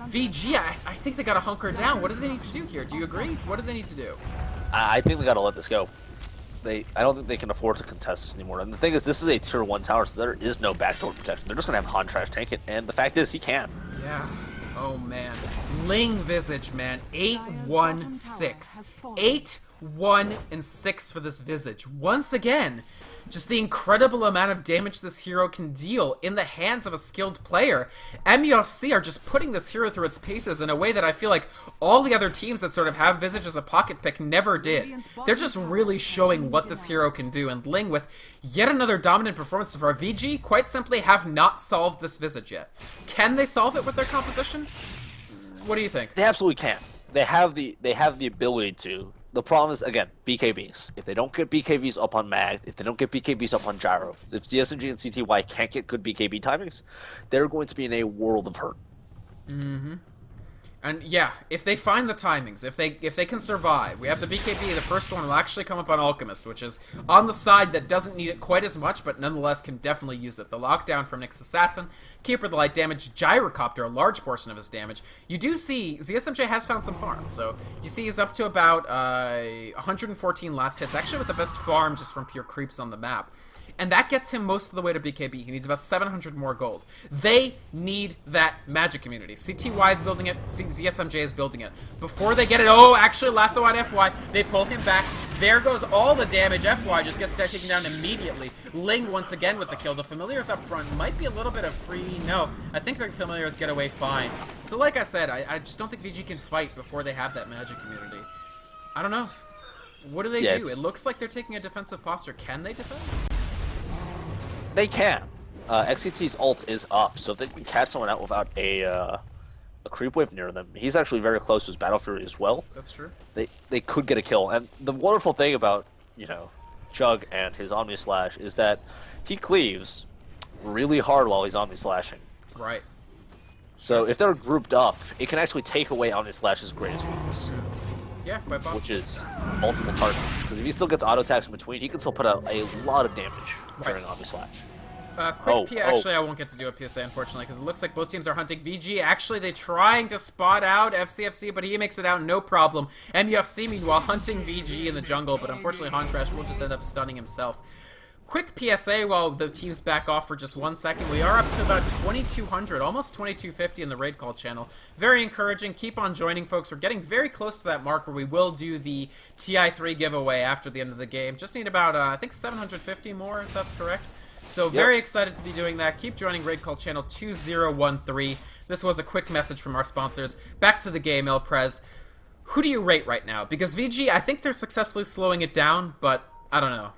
VG, I think they gotta hunker down. What do they need to do here? Do you agree? What do they need to do? I think they gotta let this go. I don't think they can afford to contest this anymore. And the thing is, this is a tier 1 tower, so there is no backdoor protection. They're just gonna have Hantrash tank it, and the fact is, he can. Yeah. Oh man. Ling Visage, man. 8-1-6. 8-1-6 for this Visage. Once again, just the incredible amount of damage this hero can deal in the hands of a skilled player. MUFC are just putting this hero through its paces in a way that I feel like all the other teams that sort of have Visage as a pocket pick never did. They're just really showing what this hero can do, and Ling with yet another dominant performance for VG quite simply have not solved this Visage yet. Can they solve it with their composition? What do you think? They absolutely can. They have the ability to. The problem is, again, BKBs. If they don't get BKBs up on Mag, if they don't get BKBs up on Gyro, if CSMG and CTY can't get good BKB timings, they're going to be in a world of hurt. Mm-hmm. And yeah, if they find the timings, if they can survive, we have the BKB, the first one will actually come up on Alchemist, which is on the side that doesn't need it quite as much, but nonetheless can definitely use it. The lockdown from Nyx Assassin, Keeper the Light damage, Gyrocopter, a large portion of his damage. You do see, ZSMJ has found some farm, so you see he's up to about 114 last hits, actually with the best farm just from pure creeps on the map. And that gets him most of the way to BKB. He needs about 700 more gold. They need that magic immunity. CTY is building it. ZSMJ is building it. Before they get it, oh, actually, lasso on FY. They pull him back. There goes all the damage. FY just gets taken down immediately. Ling once again with the kill. The Familiars up front might be a little bit of free. No, I think the Familiars get away fine. So like I said, I just don't think VG can fight before they have that magic immunity. I don't know. What do they do? It looks like they're taking a defensive posture. Can they defend? They can. XCT's ult is up, so if they can catch someone out without a creep wave near them, he's actually very close to his Battle Fury as well. That's true. They could get a kill, and the wonderful thing about, you know, Jug and his Omni Slash is that he cleaves really hard while he's Omni Slashing. Right. So if they're grouped up, it can actually take away Omni Slash's greatest weakness. Yeah, quite possible. Which is multiple targets. Because if he still gets auto attacks in between, he can still put out a lot of damage during Omni Slash. Actually, I won't get to do a PSA, unfortunately, because it looks like both teams are hunting VG. Actually, they're trying to spot out FCFC, but he makes it out no problem. MUFC, meanwhile, hunting VG in the jungle, but unfortunately, Hantrash will just end up stunning himself. Quick PSA while the teams back off for just 1 second. We are up to about 2,200, almost 2,250 in the raid call channel. Very encouraging. Keep on joining, folks. We're getting very close to that mark where we will do the TI3 giveaway after the end of the game. Just need about, I think, 750 more, if that's correct. So very excited to be doing that. Keep joining raid call channel 2013. This was a quick message from our sponsors. Back to the game, El Prez. Who do you rate right now? Because VG, I think they're successfully slowing it down, but I don't know.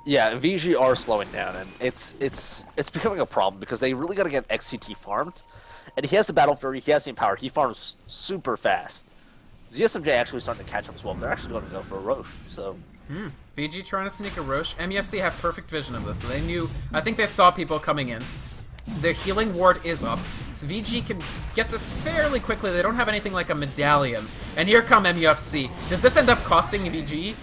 Yeah, VG are slowing down, and it's becoming a problem because they really got to get XCT farmed, and he has the Battle Fury, he has the Empower, he farms super fast. ZSMJ actually starting to catch up as well. They're actually going to go for a Roche, so... VG trying to sneak a Roche. MUFC have perfect vision of this. So they knew, I think they saw people coming in. The healing ward is up. So VG can get this fairly quickly. They don't have anything like a medallion. And here come MUFC. Does this end up costing VG?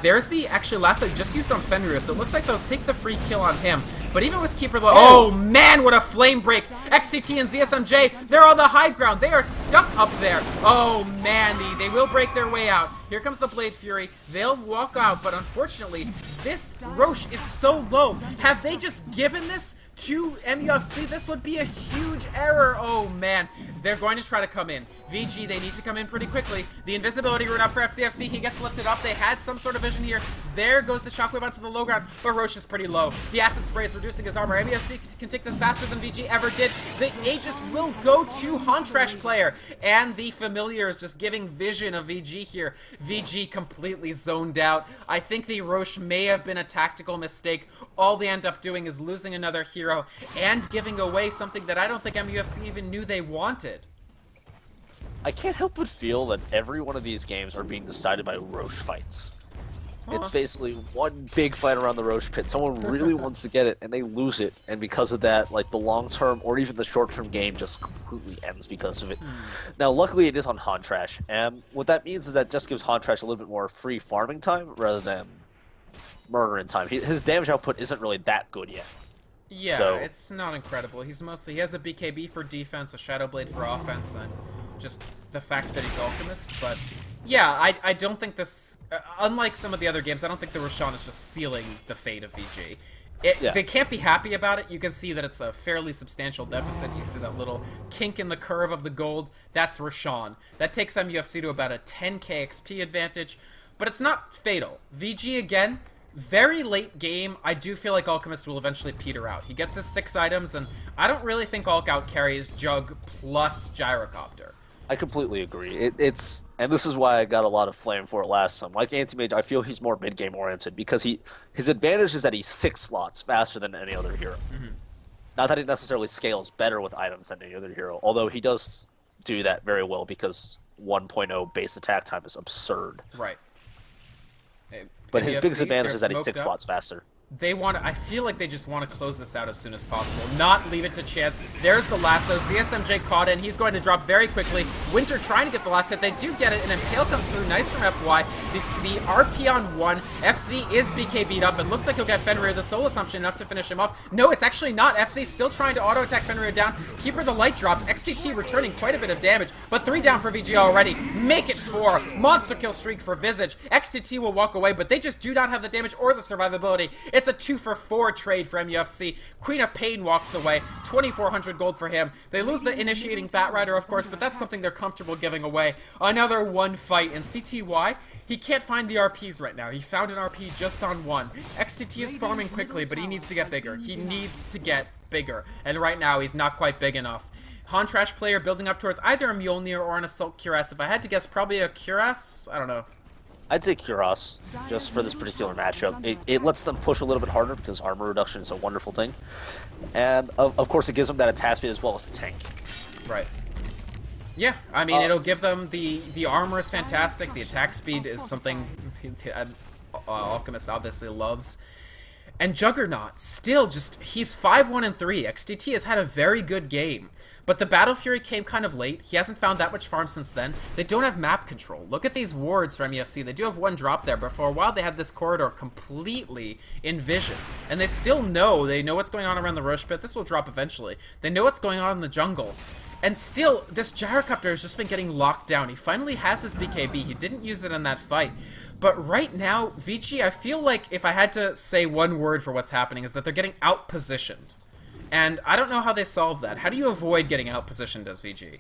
There's the actually last I just used on Fenrir, so it looks like they'll take the free kill on him. But even with Keeper low, oh man, what a flame break! XCT and ZSMJ, they're on the high ground. They are stuck up there. Oh man, they will break their way out. Here comes the Blade Fury. They'll walk out, but unfortunately, this Roche is so low. Have they just given this to MUFC? This would be a huge error. Oh man, they're going to try to come in. VG, they need to come in pretty quickly. The invisibility rune up for FCFC. He gets lifted up. They had some sort of vision here. There goes the shockwave onto the low ground, but Roche is pretty low. The acid spray is reducing his armor. MUFC can take this faster than VG ever did. The Aegis will go to Hontrash player, and the familiar is just giving vision of VG here. VG completely zoned out. I think the Roche may have been a tactical mistake. All they end up doing is losing another hero and giving away something that I don't think MUFC even knew they wanted. I can't help but feel that every one of these games are being decided by Roche fights. It's basically one big fight around the Roche pit. Someone really wants to get it, and they lose it. And because of that, like, the long-term or even the short-term game just completely ends because of it. Now, luckily, it is on Hontrash. And what that means is that just gives Hontrash a little bit more free farming time rather than murdering time. His damage output isn't really that good yet. Yeah, so, it's not incredible. He has a BKB for defense, a Shadow Blade for offense, and just the fact that he's Alchemist. But yeah, I don't think this, unlike some of the other games, I don't think the Roshan is just sealing the fate of VG. They can't be happy about it. You can see that it's a fairly substantial deficit. You can see that little kink in the curve of the gold. That's Roshan. That takes MUFC to about a 10k XP advantage, but it's not fatal. VG again, very late game. I do feel like Alchemist will eventually peter out. He gets his 6 items, and I don't really think Alk out carries Jug plus Gyrocopter. I completely agree. And this is why I got a lot of flame for it last time. Like Anti-Mage, I feel he's more mid-game oriented because his advantage is that he's 6 slots faster than any other hero. Not that he necessarily scales better with items than any other hero, although he does do that very well because 1.0 base attack time is absurd. Right. But his biggest advantage is that he's 6 slots faster. I feel like they just want to close this out as soon as possible, not leave it to chance. There's the lasso. ZSMJ caught in. He's going to drop very quickly. Winter trying to get the last hit. They do get it, and Impale comes through. Nice from FY. The RP on 1. FZ is BKB'd up. It looks like he'll get Fenrir. The Soul Assumption enough to finish him off. No, it's actually not. FZ still trying to auto-attack Fenrir down. Keeper the light drop. XTT returning quite a bit of damage, but 3 down for VG already. Make it 4. Monster kill streak for Visage. XTT will walk away, but they just do not have the damage or the survivability. It's a 2-for-4 trade for MUFC. Queen of Pain walks away. 2,400 gold for him. They lose the initiating Batrider, of course, but that's something they're comfortable giving away. Another 1 fight. And CTY, he can't find the RPs right now. He found an RP just on 1. XTT is farming quickly, but he needs to get bigger. He needs to get bigger. And right now, he's not quite big enough. Hontrash player building up towards either a Mjolnir or an Assault Cuirass. If I had to guess, probably a Cuirass? I don't know. I'd say Kuros, just for this particular matchup. It lets them push a little bit harder because armor reduction is a wonderful thing. And, of course, it gives them that attack speed as well as the tank. Right. Yeah, I mean, it'll give them the armor is fantastic. The attack speed is something Alchemist obviously loves. And Juggernaut, still just, he's 5-1-3. XTT has had a very good game. But the Battle Fury came kind of late. He hasn't found that much farm since then. They don't have map control. Look at these wards from MUFC. They do have 1 drop there, but for a while they had this corridor completely in vision. And they still know, what's going on around the Roche pit. This will drop eventually. They know what's going on in the jungle. And still, this Gyrocopter has just been getting locked down. He finally has his BKB. He didn't use it in that fight. But right now, VG, I feel like if I had to say one word for what's happening, is that they're getting out-positioned. And I don't know how they solve that. How do you avoid getting out-positioned as VG?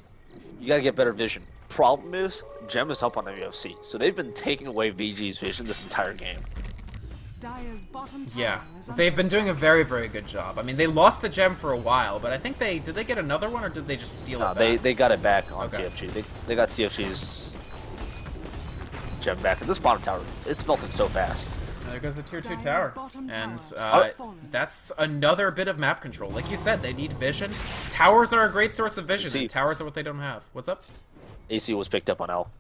You gotta get better vision. Problem is, Gem is up on MUFC, so they've been taking away VG's vision this entire game. Yeah, they've been doing a very, very good job. I mean, they lost the gem for a while, but I think did they get another one, or did they just steal it back? They got it back on TFG. They got TFG's gem back. And this bottom tower, it's melting so fast. There goes the tier 2 Dire's tower. bottom And tower has fallen. that's another bit of map control. Like you said, they need vision. Towers are a great source of vision, See. and towers are what they don't have. What's up? AC was picked up on L.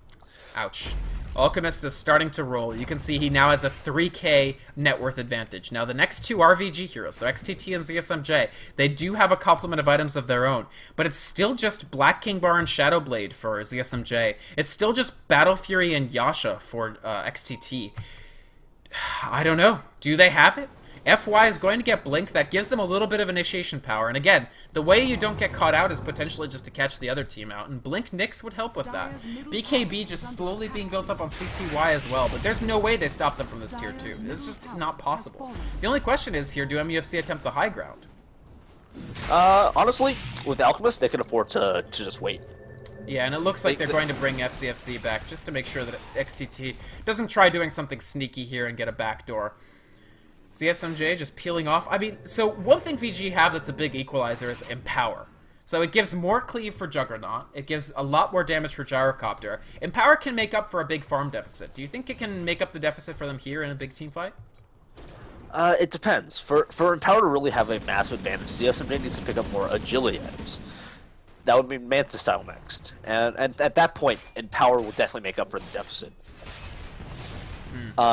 Ouch. Alchemist is starting to roll. You can see he now has a 3k net worth advantage. Now, the next two RVG heroes, so XTT and ZSMJ, they do have a complement of items of their own, but it's still just Black King Bar and Shadowblade for ZSMJ. It's still just Battle Fury and Yasha for XTT. I don't know. Do they have it? FY is going to get Blink. That gives them a little bit of initiation power. And again, the way you don't get caught out is potentially just to catch the other team out. And Blink Nyx would help with that. BKB just slowly being built up on CTY as well. But there's no way they stop them from this tier 2. It's just not possible. The only question is here, do MUFC attempt the high ground? Honestly, with Alchemist, they can afford to just wait. Yeah, and it looks like they're going to bring FCFC back just to make sure that XTT doesn't try doing something sneaky here and get a backdoor. ZSMJ just peeling off. I mean, so one thing VG have that's a big equalizer is Empower. So it gives more cleave for Juggernaut. It gives a lot more damage for Gyrocopter. Empower can make up for a big farm deficit. Do you think it can make up the deficit for them here in a big team fight? It depends. For Empower to really have a massive advantage, CSMJ needs to pick up more agility items. That would be Manta style next. And at that point, Empower will definitely make up for the deficit.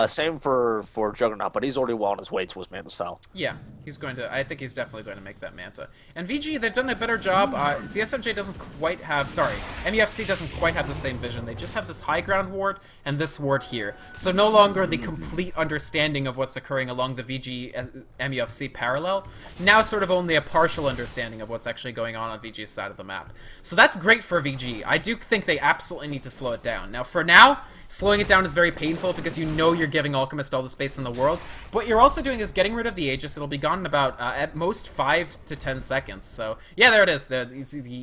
Same for Juggernaut, but he's already well on his way to his Manta style. Yeah, he's going to. I think he's definitely going to make that Manta. And VG, they've done a better job. CSMJ doesn't quite have. Sorry, MUFC doesn't quite have the same vision. They just have this high ground ward and this ward here. So no longer the complete understanding of what's occurring along the VG MUFC parallel. Now sort of only a partial understanding of what's actually going on VG's side of the map. So that's great for VG. I do think they absolutely need to slow it down. Now, for now, slowing it down is very painful because you know you're giving Alchemist all the space in the world. What you're also doing is getting rid of the Aegis. It'll be gone in about, at most, 5 to 10 seconds. So, yeah, there it is. The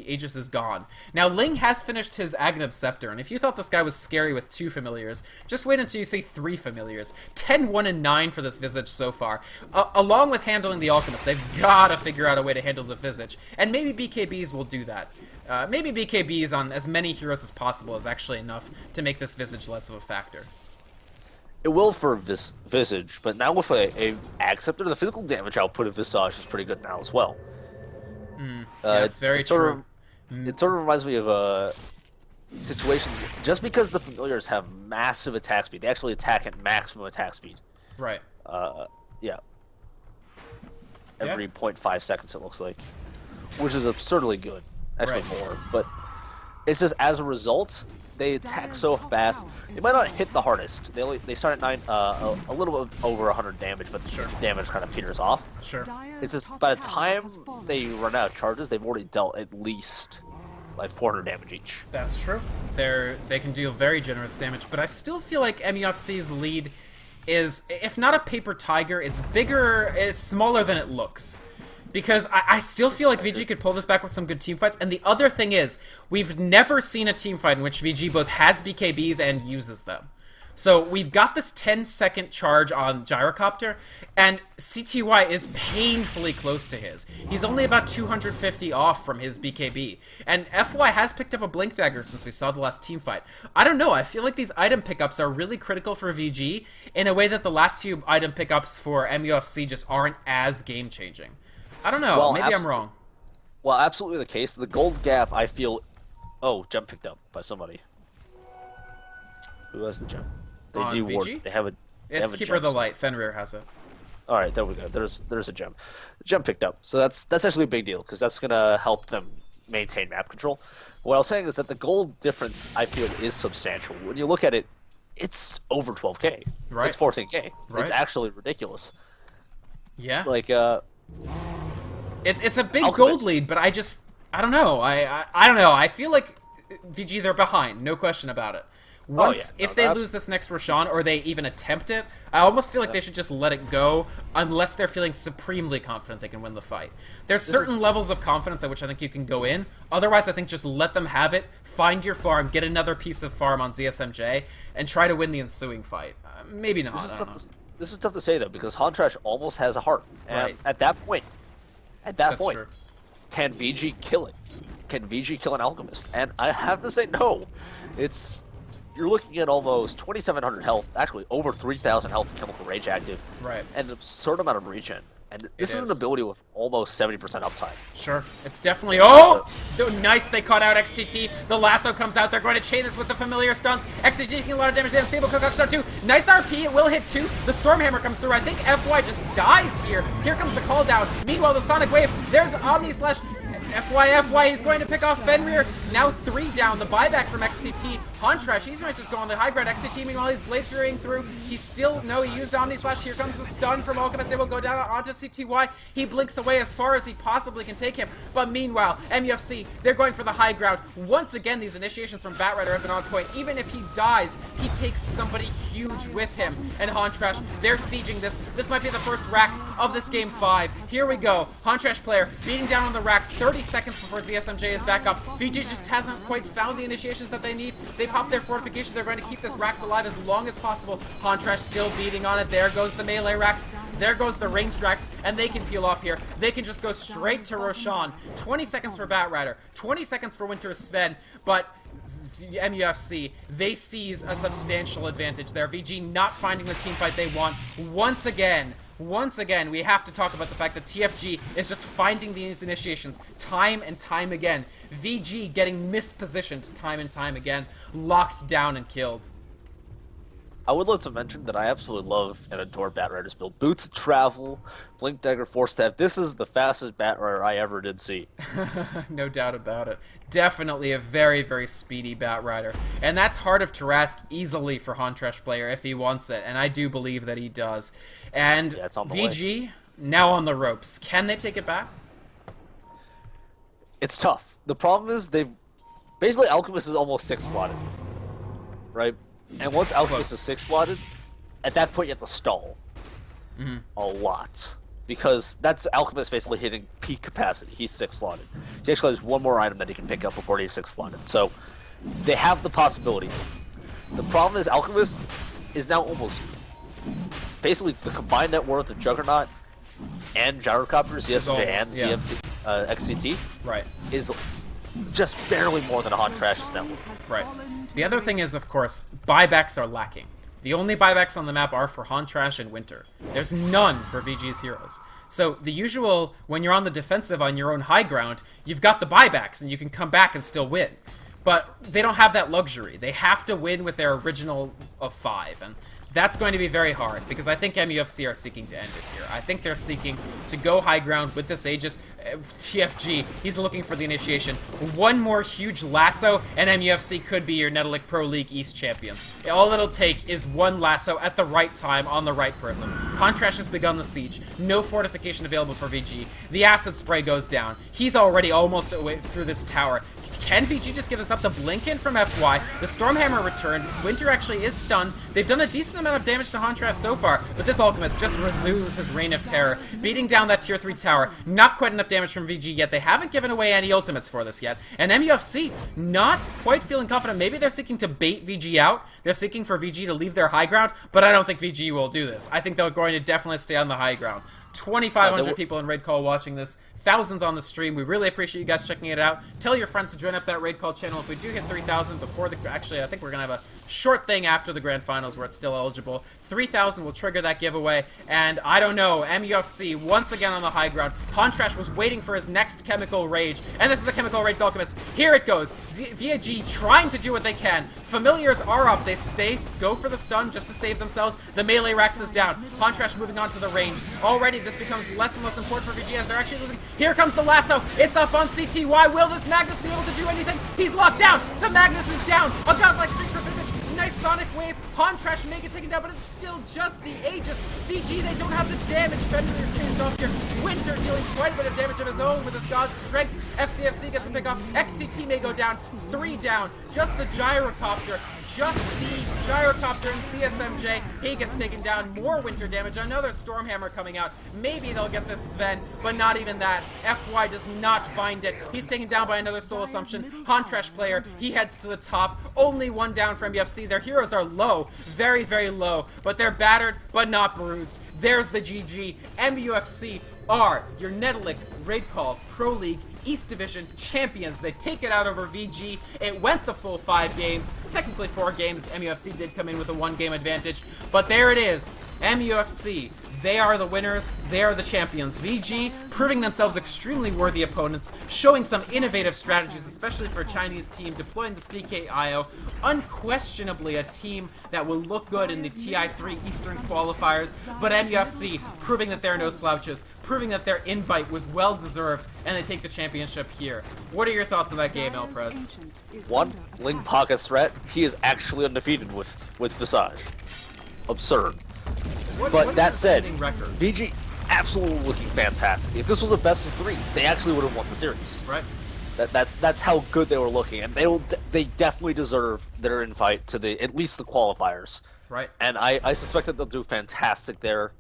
Aegis is gone. Now, Ling has finished his Agnib Scepter, and if you thought this guy was scary with 2 familiars, just wait until you see 3 familiars. 10, 1, and 9 for this Visage so far. Along with handling the Alchemist, they've got to figure out a way to handle the Visage. And maybe BKBs will do that. Maybe BKBs on as many heroes as possible is actually enough to make this Visage less of a factor. It will for Visage, but now with a Ag Scepter, the physical damage output of Visage is pretty good now as well. Yeah, it's very true. It sort of reminds me of situations, just because the familiars have massive attack speed, they actually attack at maximum attack speed. Right. Yeah. Every 0.5 seconds it looks like, which is absurdly good. Actually more, but it's just as a result, they attack so fast. They might not hit the hardest. They start at 9, a little bit over 100 damage, but the damage kind of peters off. Sure. It's just by the time they run out of charges, they've already dealt at least like 400 damage each. That's true. They can deal very generous damage, but I still feel like MUFC's lead is, if not a paper tiger, it's bigger, it's smaller than it looks. Because I still feel like VG could pull this back with some good team fights. And the other thing is, we've never seen a team fight in which VG both has BKBs and uses them. So we've got this 10-second charge on Gyrocopter, and CTY is painfully close to his. He's only about 250 off from his BKB. And FY has picked up a Blink Dagger since we saw the last team fight. I don't know, I feel like these item pickups are really critical for VG in a way that the last few item pickups for MUFC just aren't as game-changing. I don't know. Well, maybe I'm wrong. Well, absolutely the case. The gold gap, I feel... Oh, gem picked up by somebody. Who has the gem? They On do VG? ward. They have a. It's Keeper of the Light. Fenrir has it. All right, there we go. There's a gem. Gem picked up. So that's actually a big deal because that's gonna help them maintain map control. What I was saying is that the gold difference I feel is substantial. When you look at it, it's over 12k. Right. It's 14k. Right. It's actually ridiculous. Yeah. Like It's a big Alchemist. gold lead, but I don't know. I don't know. I feel like VG, they're behind, no question about it. Once, if they lose this next Roshan, or they even attempt it, I almost feel like they should just let it go, unless they're feeling supremely confident they can win the fight. There's certain levels of confidence at which I think you can go in. Otherwise, I think just let them have it, find your farm, get another piece of farm on ZSMJ, and try to win the ensuing fight. Maybe not, I don't know. This is tough to say, though, because Hontrash almost has a heart. And Right. at that point, True. can VG kill it? Can VG kill an Alchemist? And I have to say no. It's you're looking at almost 2,700 health, actually over 3,000 health with Chemical Rage active, Right. and an absurd amount of regen. And this is an is. ability with almost 70% uptime. Sure. It's definitely... Oh! Nice, they caught out XTT. The lasso comes out. They're going to chain this with the familiar stunts. XTT taking a lot of damage. They have stable Cook start too. Nice RP. It will hit too. The Stormhammer comes through. I think FY just dies here. Here comes the call down. Meanwhile, the Sonic Wave. There's Omni Slash... FY, he's going to pick off Fenrir. Now 3 down. The buyback from XTT. Huntrash, he's going to just go on the high ground. XTT, meanwhile, he's blade furying through. He's still, no, he used Omni Slash. Here comes the stun from Alchemist. It will go down onto CTY. He blinks away as far as he possibly can take him. But meanwhile, MUFC, they're going for the high ground. Once again, these initiations from Batrider have been on point. Even if he dies, he takes somebody huge with him. And Huntrash, they're sieging this. This might be the first racks of this game 5. Here we go. Huntrash player beating down on the racks. 30 seconds before ZSMJ is back up. VG just hasn't quite found the initiations that they need. They pop their fortifications. They're going to keep this racks alive as long as possible. Huntrash still beating on it. There goes the melee racks. There goes the ranged racks. And they can peel off here. They can just go straight to Roshan. 20 seconds for Batrider. 20 seconds for Winter Sven. But MUFC, they seize a substantial advantage there. VG not finding the teamfight they want. Once again, we have to talk about the fact that TFG is just finding these initiations time and time again. VG getting mispositioned time and time again, locked down and killed. I would love to mention that I absolutely love and adore Batrider's build. Boots of Travel, Blink Dagger, Force Staff. This is the fastest Batrider I ever did see. No doubt about it. Definitely a very, very speedy Batrider. And that's Heart of Tarask easily for Huntrash player if he wants it. And I do believe that he does. And yeah, it's on the VG, way. now on the ropes. Can they take it back? It's tough. The problem is they've... Basically, Alchemist is almost 6-slotted. Right? And once Alchemist is 6-slotted, at that point you have to stall. A lot. Because that's Alchemist basically hitting peak capacity. He's 6-slotted. He actually has one more item that he can pick up before he's 6-slotted. So, they have the possibility. The problem is Alchemist is now almost... Basically, the combined net worth of Juggernaut and Gyrocopter, CSMJ, and CMT, XCT Right. is just barely more than a Huntrash's net worth. Right. The other thing is, of course, buybacks are lacking. The only buybacks on the map are for Huntrash and Winter. There's none for VG's heroes. So the usual, when you're on the defensive on your own high ground, you've got the buybacks and you can come back and still win. But they don't have that luxury. They have to win with their original of 5. And that's going to be very hard, because I think MUFC are seeking to end it here. I think they're seeking to go high ground with this Aegis. TFG, he's looking for the initiation. One more huge lasso, and MUFC could be your Netolic Pro League East champions. All it'll take is one lasso at the right time on the right person. Huntrash has begun the siege. No fortification available for VG. The acid spray goes down. He's already almost away through this tower. Can VG just give us up the blink in from FY? The Stormhammer returned. Winter actually is stunned. They've done a decent amount of damage to Huntrash so far, but this Alchemist just resumes his reign of terror, beating down that tier 3 tower. Not quite enough damage from VG yet. They haven't given away any ultimates for this yet. And MUFC not quite feeling confident. Maybe they're seeking to bait VG out. They're seeking for VG to leave their high ground, but I don't think VG will do this. I think they're going to definitely stay on the high ground. 2,500 people in Raid Call watching this. Thousands on the stream. We really appreciate you guys checking it out. Tell your friends to join up that Raid Call channel. If we do hit 3,000 before the... Actually, I think we're going to have a short thing after the Grand Finals where it's still eligible. 3,000 will trigger that giveaway. And I don't know, MUFC once again on the high ground. Huntrash was waiting for his next Chemical Rage. And this is a Chemical Rage Alchemist. Here it goes. VG trying to do what they can. Familiars are up. They go for the stun just to save themselves. The melee racks is down. Huntrash moving on to the range. Already this becomes less and less important for VG as they're actually losing. Here comes the lasso. It's up on CTY. Will this Magnus be able to do anything? He's locked down. The Magnus is down. A godlike streak for Visit. Nice Sonic Wave. Huntrash make it taken down, but it's still just the Aegis. VG, they don't have the damage. Fenrir chased off here. Winter dealing quite a bit of damage of his own with his God's Strength. FCFC gets a pick off. XTT may go down. 3 down. Just the Gyrocopter. Just the Gyrocopter and CSMJ. He gets taken down. More Winter damage. Another Stormhammer coming out. Maybe they'll get this Sven, but not even that. FY does not find it. He's taken down by another Soul Assumption. Huntrash player. He heads to the top. Only 1 down from MUFC. Their heroes are low. Very, very low. But they're battered, but not bruised. There's the GG. MUFC are your Netolic Raid Call Pro League East Division champions. They take it out over VG. It went the full 5 games, technically 4 games. MUFC did come in with a 1-game advantage, but there it is. MUFC, they are the winners, they are the champions. VG proving themselves extremely worthy opponents, showing some innovative strategies, especially for a Chinese team, deploying the CKIO. Unquestionably a team that will look good in the TI3 Eastern qualifiers, but MUFC proving that they're no slouches, proving that their invite was well deserved, and they take the championship here. What are your thoughts on that game, El Prez? One, Ling Pocket's threat. He is actually undefeated with Visage. Absurd. But that said, record? VG absolutely looking fantastic. If this was a best of 3, they actually would have won the series. Right. That's how good they were looking, and they definitely deserve their invite to at least the qualifiers. Right. And I suspect that they'll do fantastic there.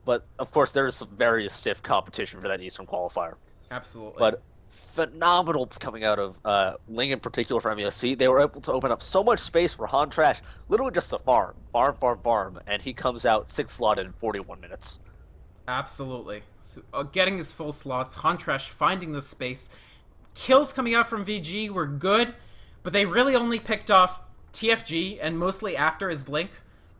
But of course, there is some very stiff competition for that Eastern qualifier. Absolutely. But phenomenal coming out of Ling in particular for MUSC. They were able to open up so much space for Han Trash, literally just a farm, and he comes out 6 slotted in 41 minutes. Absolutely. So, getting his full slots, Han Trash finding the space. Kills coming out from VG were good, but they really only picked off TFG and mostly after his blink,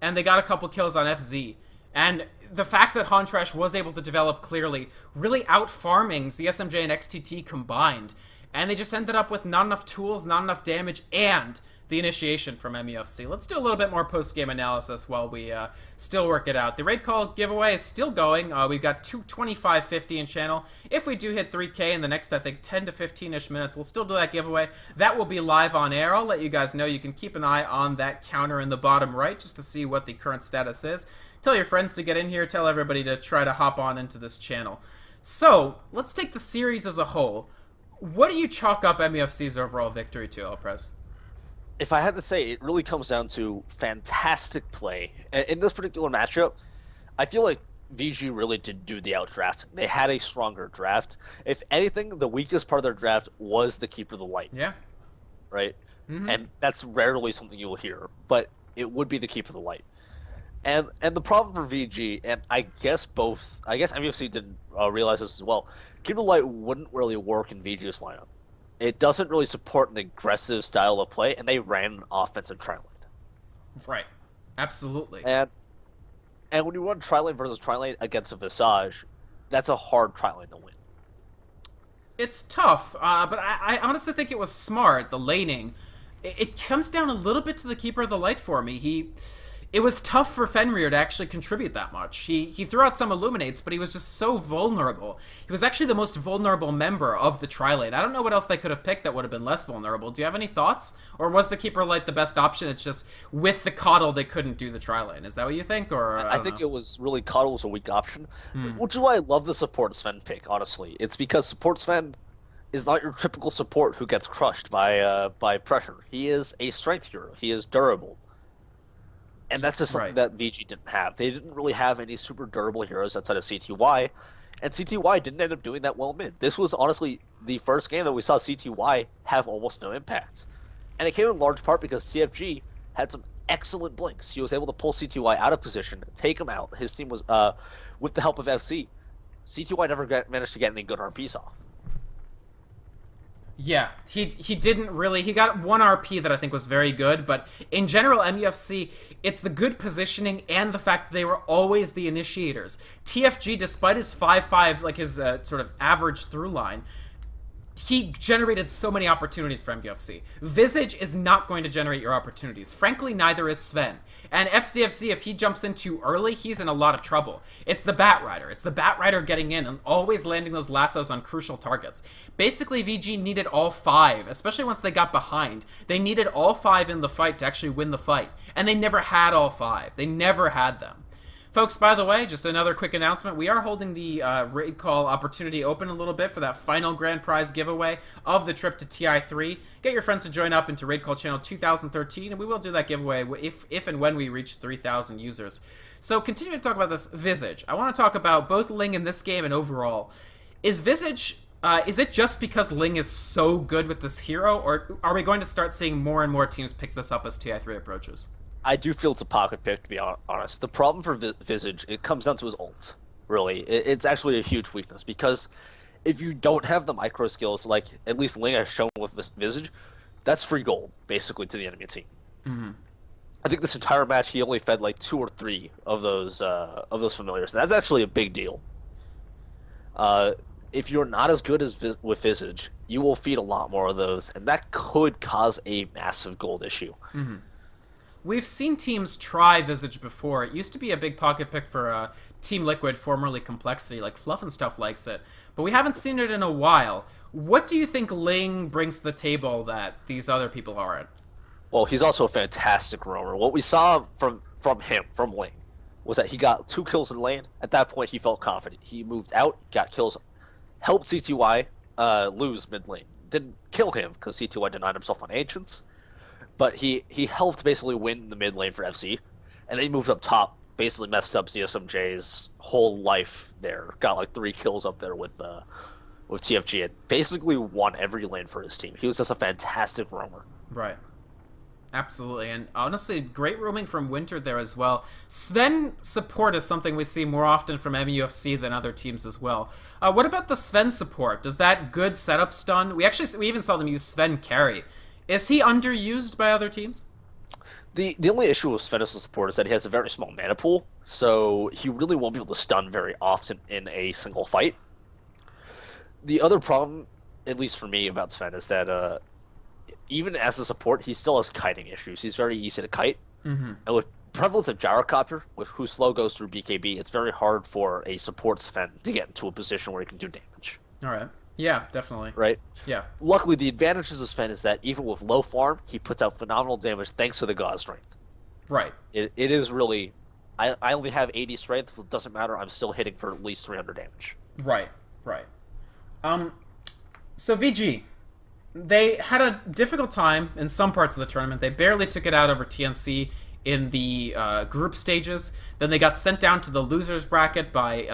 and they got a couple kills on FZ. And the fact that Han Trash was able to develop clearly, really out-farming ZSMJ and XTT combined, and they just ended up with not enough tools, not enough damage, and the initiation from MUFC. Let's do a little bit more post-game analysis while we still work it out. The raid call giveaway is still going. We've got 225.50 in channel. If we do hit 3K in the next, I think, 10 to 15-ish minutes, we'll still do that giveaway. That will be live on air. I'll let you guys know. You can keep an eye on that counter in the bottom right just to see what the current status is. Tell your friends to get in here. Tell everybody to try to hop on into this channel. So, let's take the series as a whole. What do you chalk up MUFC's overall victory to, El Prez? If I had to say, it really comes down to fantastic play. In this particular matchup, I feel like VG really did do the outdraft. They had a stronger draft. If anything, the weakest part of their draft was the Keeper of the Light. Yeah. Right? Mm-hmm. And that's rarely something you will hear, but it would be the Keeper of the Light. And the problem for VG, and I guess MUFC didn't realize this as well, Keeper of the Light wouldn't really work in VG's lineup. It doesn't really support an aggressive style of play, and they ran an offensive tri-lane. Right. Absolutely. And when you run tri-lane versus tri-lane against a Visage, that's a hard tri-lane to win. It's tough, but I honestly think it was smart, the laning. It comes down a little bit to the Keeper of the Light for me. It was tough for Fenrir to actually contribute that much. He threw out some Illuminates, but he was just so vulnerable. He was actually the most vulnerable member of the tri-lane. I don't know what else they could have picked that would have been less vulnerable. Do you have any thoughts? Or was the Keeper of Light the best option? It's just, with the Coddle, they couldn't do the tri-lane. Is that what you think? Or I think it was really Coddle was a weak option, which is why I love the support Sven pick, honestly. It's because support Sven is not your typical support who gets crushed by pressure. He is a strength hero. He is durable. And that's just something that VG didn't have. They didn't really have any super durable heroes outside of CTY, and CTY didn't end up doing that well mid. This was honestly the first game that we saw CTY have almost no impact. And it came in large part because TFG had some excellent blinks. He was able to pull CTY out of position, take him out. His team was, with the help of FC, CTY never managed to get any good RPs off. Yeah, he didn't really. He got one RP that I think was very good, but in general, MUFC, it's the good positioning and the fact that they were always the initiators. TFG, despite his 5-5, like his sort of average through line, he generated so many opportunities for MUFC. Visage is not going to generate your opportunities. Frankly, neither is Sven. And FCFC, if he jumps in too early, he's in a lot of trouble. It's the Batrider. It's the Batrider getting in and always landing those lassos on crucial targets. Basically, VG needed all 5, especially once they got behind. They needed all 5 in the fight to actually win the fight. And they never had all 5. They never had them. Folks, by the way, just another quick announcement. We are holding the raid call opportunity open a little bit for that final grand prize giveaway of the trip to TI3. Get your friends to join up into Raid Call Channel 2013, and we will do that giveaway if and when we reach 3,000 users. So, continuing to talk about this Visage, I want to talk about both Ling in this game and overall. Is Visage, is it just because Ling is so good with this hero, or are we going to start seeing more and more teams pick this up as TI3 approaches? I do feel it's a pocket pick, to be honest. The problem for Visage, it comes down to his ult. really. It's actually a huge weakness because if you don't have the micro skills, like at least Ling has shown with this Visage, that's free gold basically to the enemy team. I think this entire match he only fed like 2 or 3 of those familiars. That's actually a big deal. If you're not as good as with Visage, you will feed a lot more of those, and that could cause a massive gold issue. We've seen teams try Visage before. It used to be a big pocket pick for Team Liquid, formerly Complexity, like Fluff and stuff likes it. But we haven't seen it in a while. What do you think Ling brings to the table that these other people aren't? Well, he's also a fantastic roamer. What we saw from Ling, was that he got 2 kills in lane. At that point, he felt confident. He moved out, got kills, helped CTY lose mid lane. Didn't kill him because CTY denied himself on Ancients, but he helped basically win the mid lane for FC, and then he moved up top, basically messed up ZSMJ's whole life there. Got like 3 kills up there with TFG and basically won every lane for his team. He was just a fantastic roamer. Right. Absolutely, and honestly, great roaming from Winter there as well. Sven support is something we see more often from MUFC than other teams as well. What about the Sven support? Does that good setup stun? We even saw them use Sven carry. Is he underused by other teams? The only issue with Sven's support is that he has a very small mana pool, so he really won't be able to stun very often in a single fight. The other problem, at least for me, about Sven is that even as a support, he still has kiting issues. He's very easy to kite. And with prevalence of gyrocopter, with whose slow goes through BKB, it's very hard for a support Sven to get into a position where he can do damage. All right. Yeah, definitely. Right? Yeah. Luckily, the advantages of Sven is that even with low farm, he puts out phenomenal damage thanks to the God Strength. Right. It is really... I only have 80 strength, it doesn't matter, I'm still hitting for at least 300 damage. Right. So VG, they had a difficult time in some parts of the tournament. They barely took it out over TNC in the group stages. Then they got sent down to the losers bracket by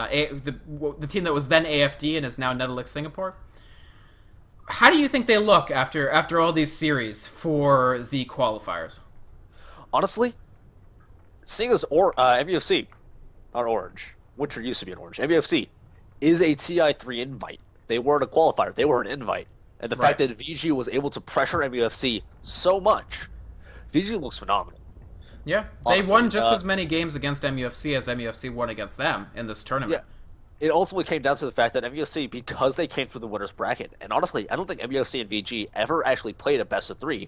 the team that was then AFD and is now Netolic Singapore. How do you think they look after all these series for the qualifiers? Honestly, seeing as MUFC, not Orange, Winter used to be an Orange, MUFC is a TI3 invite. They weren't a qualifier, they were an invite. And the fact that VG was able to pressure MUFC so much, VG looks phenomenal. Yeah, they won just as many games against MUFC as MUFC won against them in this tournament. Yeah. It ultimately came down to the fact that MUFC, because they came through the winner's bracket, and honestly, I don't think MUFC and VG ever actually played a best of 3.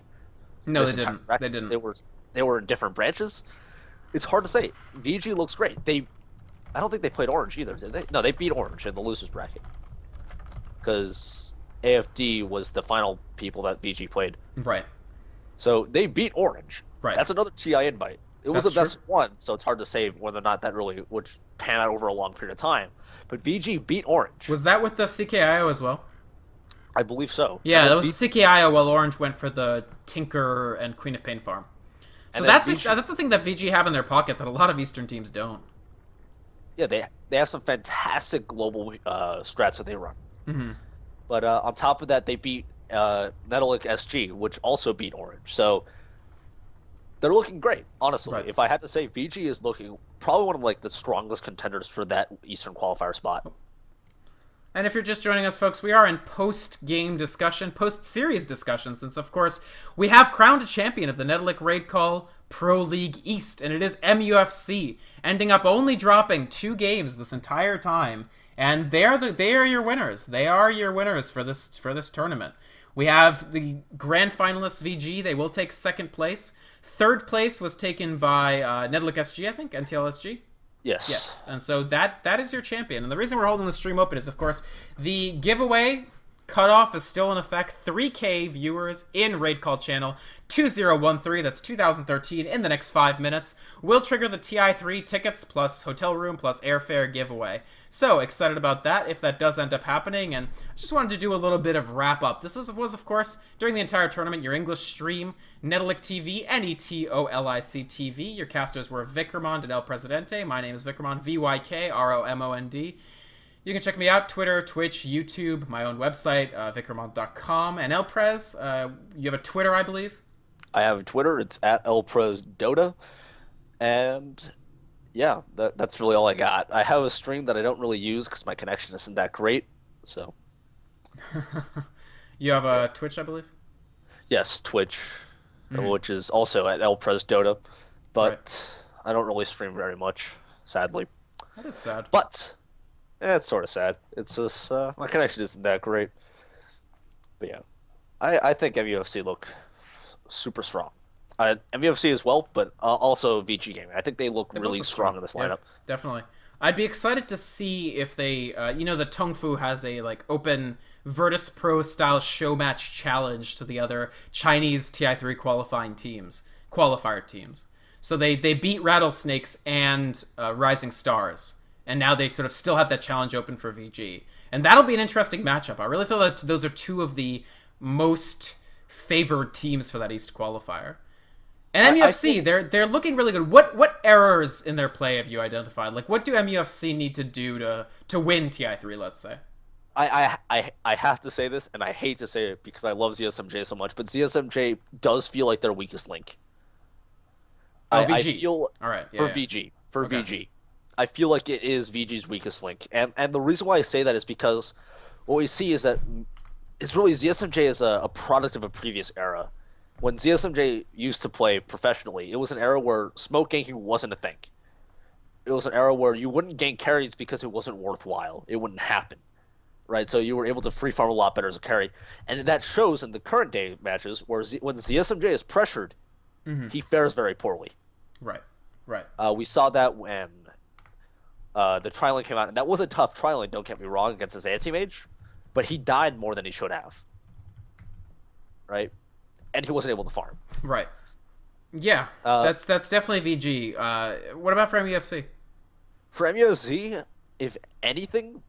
No, they didn't. They didn't. They were in different branches. It's hard to say. VG looks great. I don't think they played Orange either, did they? No, they beat Orange in the losers bracket. Because AFD was the final people that VG played. Right. So they beat Orange. Right. That's another TI invite. It was the best one, so it's hard to say whether or not that really would pan out over a long period of time. But VG beat Orange. Was that with the CKIO as well? I believe so. Yeah, that was CKIO while Orange went for the Tinker and Queen of Pain farm. So that's the thing that VG have in their pocket that a lot of Eastern teams don't. Yeah, they have some fantastic global strats that they run. But on top of that, they beat Netolic SG, which also beat Orange. So they're looking great, honestly. Right. If I had to say, VG is looking probably one of the strongest contenders for that Eastern qualifier spot. And if you're just joining us, folks, we are in post-game discussion, post-series discussion, since, of course, we have crowned a champion of the Netolic Raid Call Pro League East, and it is MUFC, ending up only dropping 2 games this entire time, and they are your winners. They are your winners for this tournament. We have the grand finalists VG. They will take 2nd place. 3rd place was taken by Netolic SG, I think, NTLSG. Yes. And so that is your champion. And the reason we're holding the stream open is, of course, the giveaway cutoff is still in effect. 3K viewers in Raid Call channel 2013, that's 2013, in the next 5 minutes will trigger the TI3 tickets plus hotel room plus airfare giveaway. So excited about that if that does end up happening. And I just wanted to do a little bit of wrap up. This was of course, during the entire tournament, your English stream, Netolic TV, Netolic TV. Your casters were Vykromond and El Presidente. My name is Vykromond, VYKROMOND. You can check me out, Twitter, Twitch, YouTube, my own website, Vykromond.com. And Elprez, you have a Twitter, I believe? I have a Twitter. It's at ElprezDota. And yeah, that's really all I got. I have a stream that I don't really use because my connection isn't that great. So You have yeah, Twitch, I believe. yes, Twitch, Hmm. which is also at Pres Dota, Right. but I don't really stream very much, sadly. That is sad. But it's sort of sad. It's just my connection isn't that great. But yeah, I think MUFC look super strong. MUFC as well, but also VG Gaming. I think they look They both really look strong strong. in this Yeah, lineup. definitely. I'd be excited to see if they, the Tung Fu has a like open Virtus Pro style show match challenge to the other Chinese TI3 qualifier teams. So they beat Rattlesnakes and Rising Stars, and now they sort of still have that challenge open for VG, and that'll be an interesting matchup. I really feel that those are two of the most favored teams for that East qualifier. And I MUFC, think they're looking really good. What errors in their play have you identified? Like, what do MUFC need to do to win TI3? Let's say. I have to say this, and I hate to say it because I love ZSMJ so much, but ZSMJ does feel like their weakest link. Oh, I VG. feel All right. for Yeah. Yeah. VG for Okay. VG, I feel like it is VG's weakest link, and the reason why I say that is because what we see is that it's really ZSMJ is a product of a previous era. When ZSMJ used to play professionally, it was an era where smoke ganking wasn't a thing. It was an era where you wouldn't gank carries because it wasn't worthwhile. It wouldn't happen, right? So you were able to free farm a lot better as a carry, and that shows in the current day matches where when ZSMJ is pressured, he fares very poorly. Right. Right. We saw that when the Triline came out, and that was a tough Triline, don't get me wrong, against his anti-mage, but he died more than he should have, right? And he wasn't able to farm. Right. Yeah. Uh, That's definitely VG. What about for MUFC? for MUFC, if anything,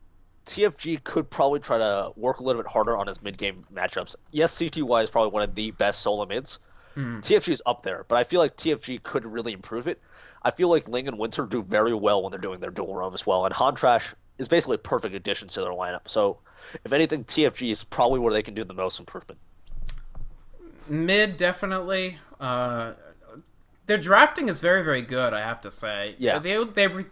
TFG could probably try to work a little bit harder on his mid-game matchups. Yes, CTY is probably one of the best solo mids. TFG is up there, but I feel like TFG could really improve it. I feel like Ling and Winter do very well when they're doing their dual roam as well, and Hontrash is basically a perfect addition to their lineup. So, if anything, TFG is probably where they can do the most improvement. Mid definitely. Their drafting is very very good. I have to say. Yeah. They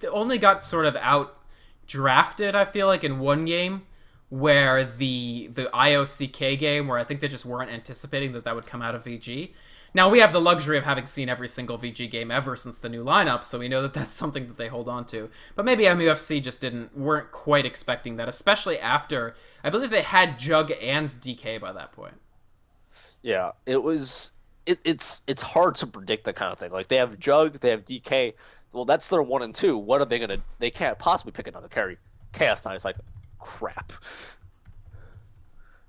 only got sort of out drafted. I feel like in one game where the IOCK game where I think they just weren't anticipating that would come out of VG. Now we have the luxury of having seen every single VG game ever since the new lineup, so we know that that's something that they hold on to. But maybe MUFC just weren't quite expecting that, especially after I believe they had Jug and DK by that point. Yeah, it was. It's hard to predict that kind of thing. Like they have Jug, they have DK. Well, that's their 1 and 2. What are they gonna? They can't possibly pick another carry. Chaos Knight is like crap.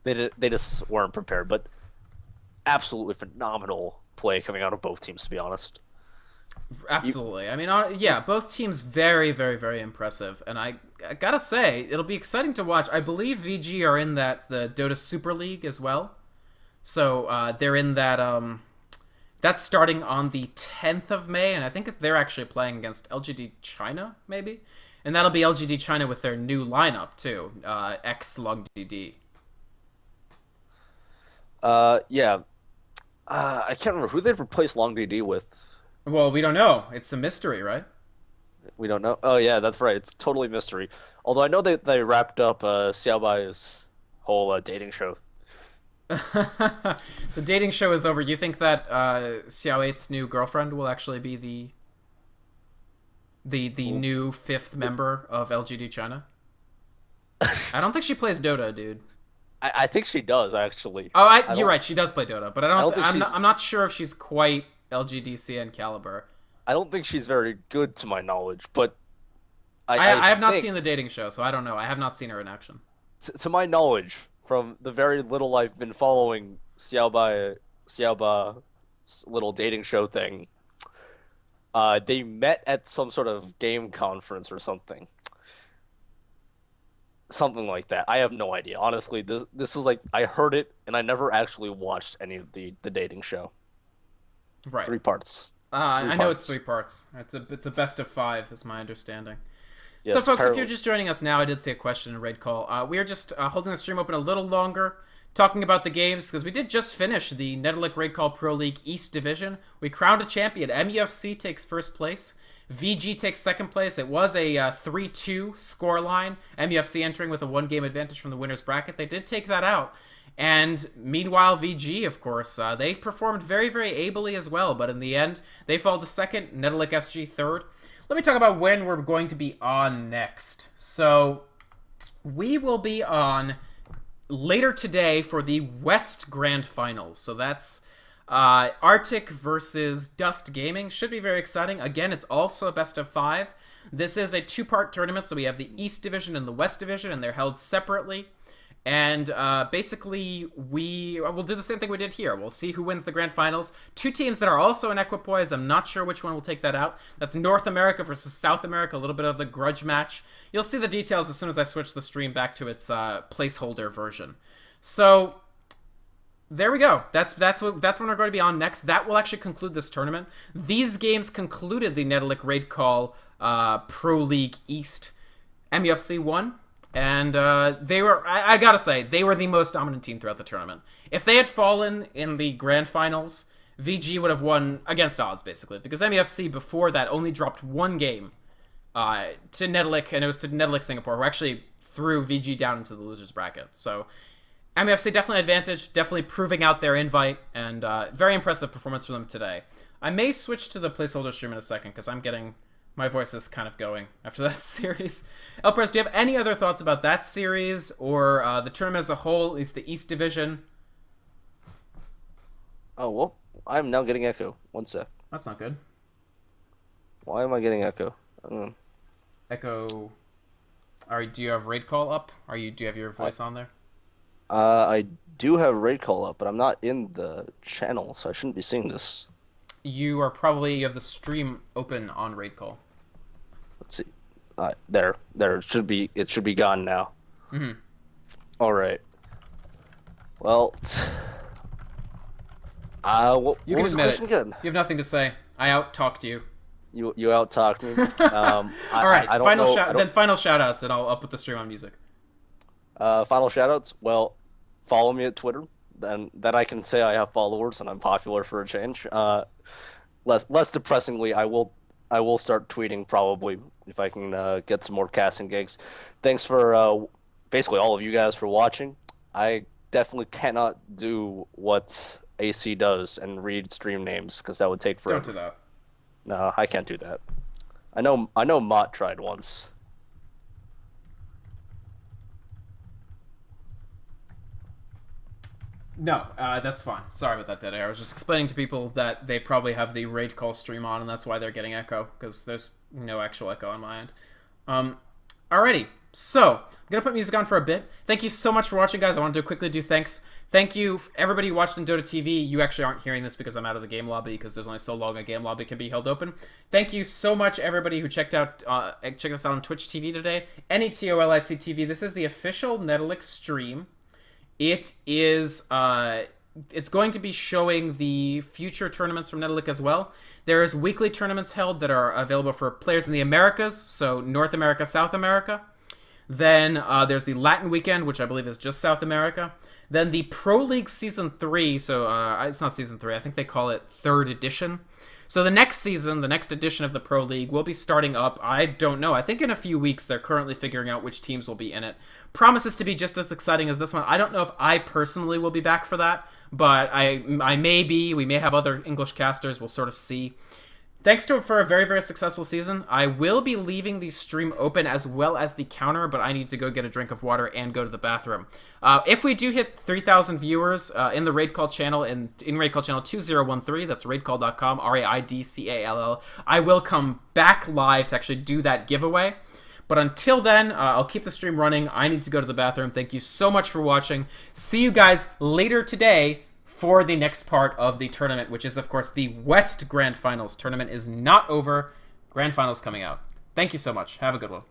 They just weren't prepared, but absolutely phenomenal play coming out of both teams. To be honest, Absolutely. I mean, yeah, both teams very, very, very impressive, and I gotta say, it'll be exciting to watch. I believe VG are in the Dota Super League as well, so they're in that. That's starting on the 10th of May, and I think they're actually playing against LGD China, maybe, and that'll be LGD China with their new lineup too, X Lug DD. yeah. I can't remember who they'd replace Long DD with. Well, we don't know. It's a mystery, right? We don't know. Oh yeah, that's right. It's totally mystery. Although I know they wrapped up Xiaobai's whole dating show. The dating show is over. You think that Xiao Eight's new girlfriend will actually be the new fifth member of LGD China? I don't think she plays Dota, dude. I think she does actually. Oh, I you're don't right. She does play Dota, but I I don't. don't think I'm she's not. I'm not sure if she's quite LGDCN caliber. I don't think she's very good to my knowledge, but I have not think, seen the dating show, so I don't know. I have not seen her in action. to my knowledge, from the very little I've been following Xiaoba's little dating show thing, they met at some sort of game conference or something. Something like that. I have no idea. Honestly, this was like I heard it and I never actually watched any of the dating show. Right. 3 parts. Three I know it's parts. 3 parts. It's a best of 5, is my understanding. So, Yes, folks, if apparently. you're just joining us now, I did see a question in Raid Call. We are just holding the stream open a little longer, talking about the games, because we did just finish the Netolic Raid Call Pro League East Division. We crowned a champion. MUFC takes first place, VG takes second place. It was a 3-2 scoreline. MUFC entering with a 1-game advantage from the winner's bracket. They did take that out. And meanwhile, VG, of course, they performed very, very ably as well. But in the end, they fall to second. Netolic SG third. Let me talk about when we're going to be on next. So we will be on later today for the West Grand Finals. So that's Arctic versus Dust Gaming. Should be very exciting. Again, it's also a best of 5. This is a 2-part tournament, so we have the East Division and the West Division, and they're held separately. And basically, we'll do the same thing we did here. We'll see who wins the Grand Finals. 2 teams that are also in equipoise. I'm not sure which one will take that out. That's North America versus South America, a little bit of the grudge match. You'll see the details as soon as I switch the stream back to its placeholder version. So there we go. That's when we're going to be on next. That will actually conclude this tournament. These games concluded the Netolic Raid Call Pro League East. MUFC won, and they were, I gotta say, they were the most dominant team throughout the tournament. If they had fallen in the Grand Finals, VG would have won against odds, basically, because MUFC before that only dropped 1 game to Netolic, and it was to Netolic Singapore, who actually threw VG down into the loser's bracket. So MUFC definitely advantage, definitely proving out their invite, and very impressive performance from them today. I may switch to the placeholder stream in a second, because I'm getting, my voice is kind of going after that series. Elpress, do you have any other thoughts about that series, or the tournament as a whole, at least the East Division? Oh, well, I'm now getting echo. One sec. That's not good. Why am I getting echo? Echo. Do you have raid call up? Do you have your voice on there? I do have raid call up, but I'm not in the channel, so I shouldn't be seeing this. You have the stream open on raid call. Let's see. There. It should be gone now. Mm-hmm. All right. Well, what You was the can admit question it. again? You have nothing to say. I out-talked you. You out-talked me. All right. Final shout-outs, and I'll put the stream on music. Final shout-outs. Well, follow me at Twitter. Then I can say I have followers and I'm popular for a change. Less depressingly, I will start tweeting probably if I can get some more casting gigs. Thanks for basically all of you guys for watching. I definitely cannot do what AC does and read stream names because that would take forever. Don't do that. No, I can't do that. I know Mott tried once. No, that's fine. Sorry about that, Dede. I was just explaining to people that they probably have the raid call stream on, and that's why they're getting echo, because there's no actual echo on my end. Alrighty, so I'm gonna put music on for a bit. Thank you so much for watching, guys. I want to quickly do thanks. Thank you, everybody who watched in Dota TV. You actually aren't hearing this because I'm out of the game lobby, because there's only so long a game lobby can be held open. Thank you so much, everybody who checked us out on Twitch TV today. Netolic TV. This is the official Netolic stream. It is, it's going to be showing the future tournaments from Netolic as well. There is weekly tournaments held that are available for players in the Americas, so North America, South America. Then there's the Latin weekend, which I believe is just South America. Then the Pro League Season 3, so it's not Season 3, I think they call it 3rd edition. So the next season, the next edition of the Pro League will be starting up, I don't know, I think in a few weeks. They're currently figuring out which teams will be in it. Promises to be just as exciting as this one. I don't know if I personally will be back for that, but I may be. We may have other English casters. We'll sort of see. Thanks for a very, very successful season. I will be leaving the stream open as well as the counter, but I need to go get a drink of water and go to the bathroom. If we do hit 3,000 viewers in the Raid Call channel, in Raid Call channel 2013, that's raidcall.com, RAIDCALL, I will come back live to actually do that giveaway. But until then, I'll keep the stream running. I need to go to the bathroom. Thank you so much for watching. See you guys later today for the next part of the tournament, which is, of course, the West Grand Finals. Tournament is not over. Grand Finals coming out. Thank you so much. Have a good one.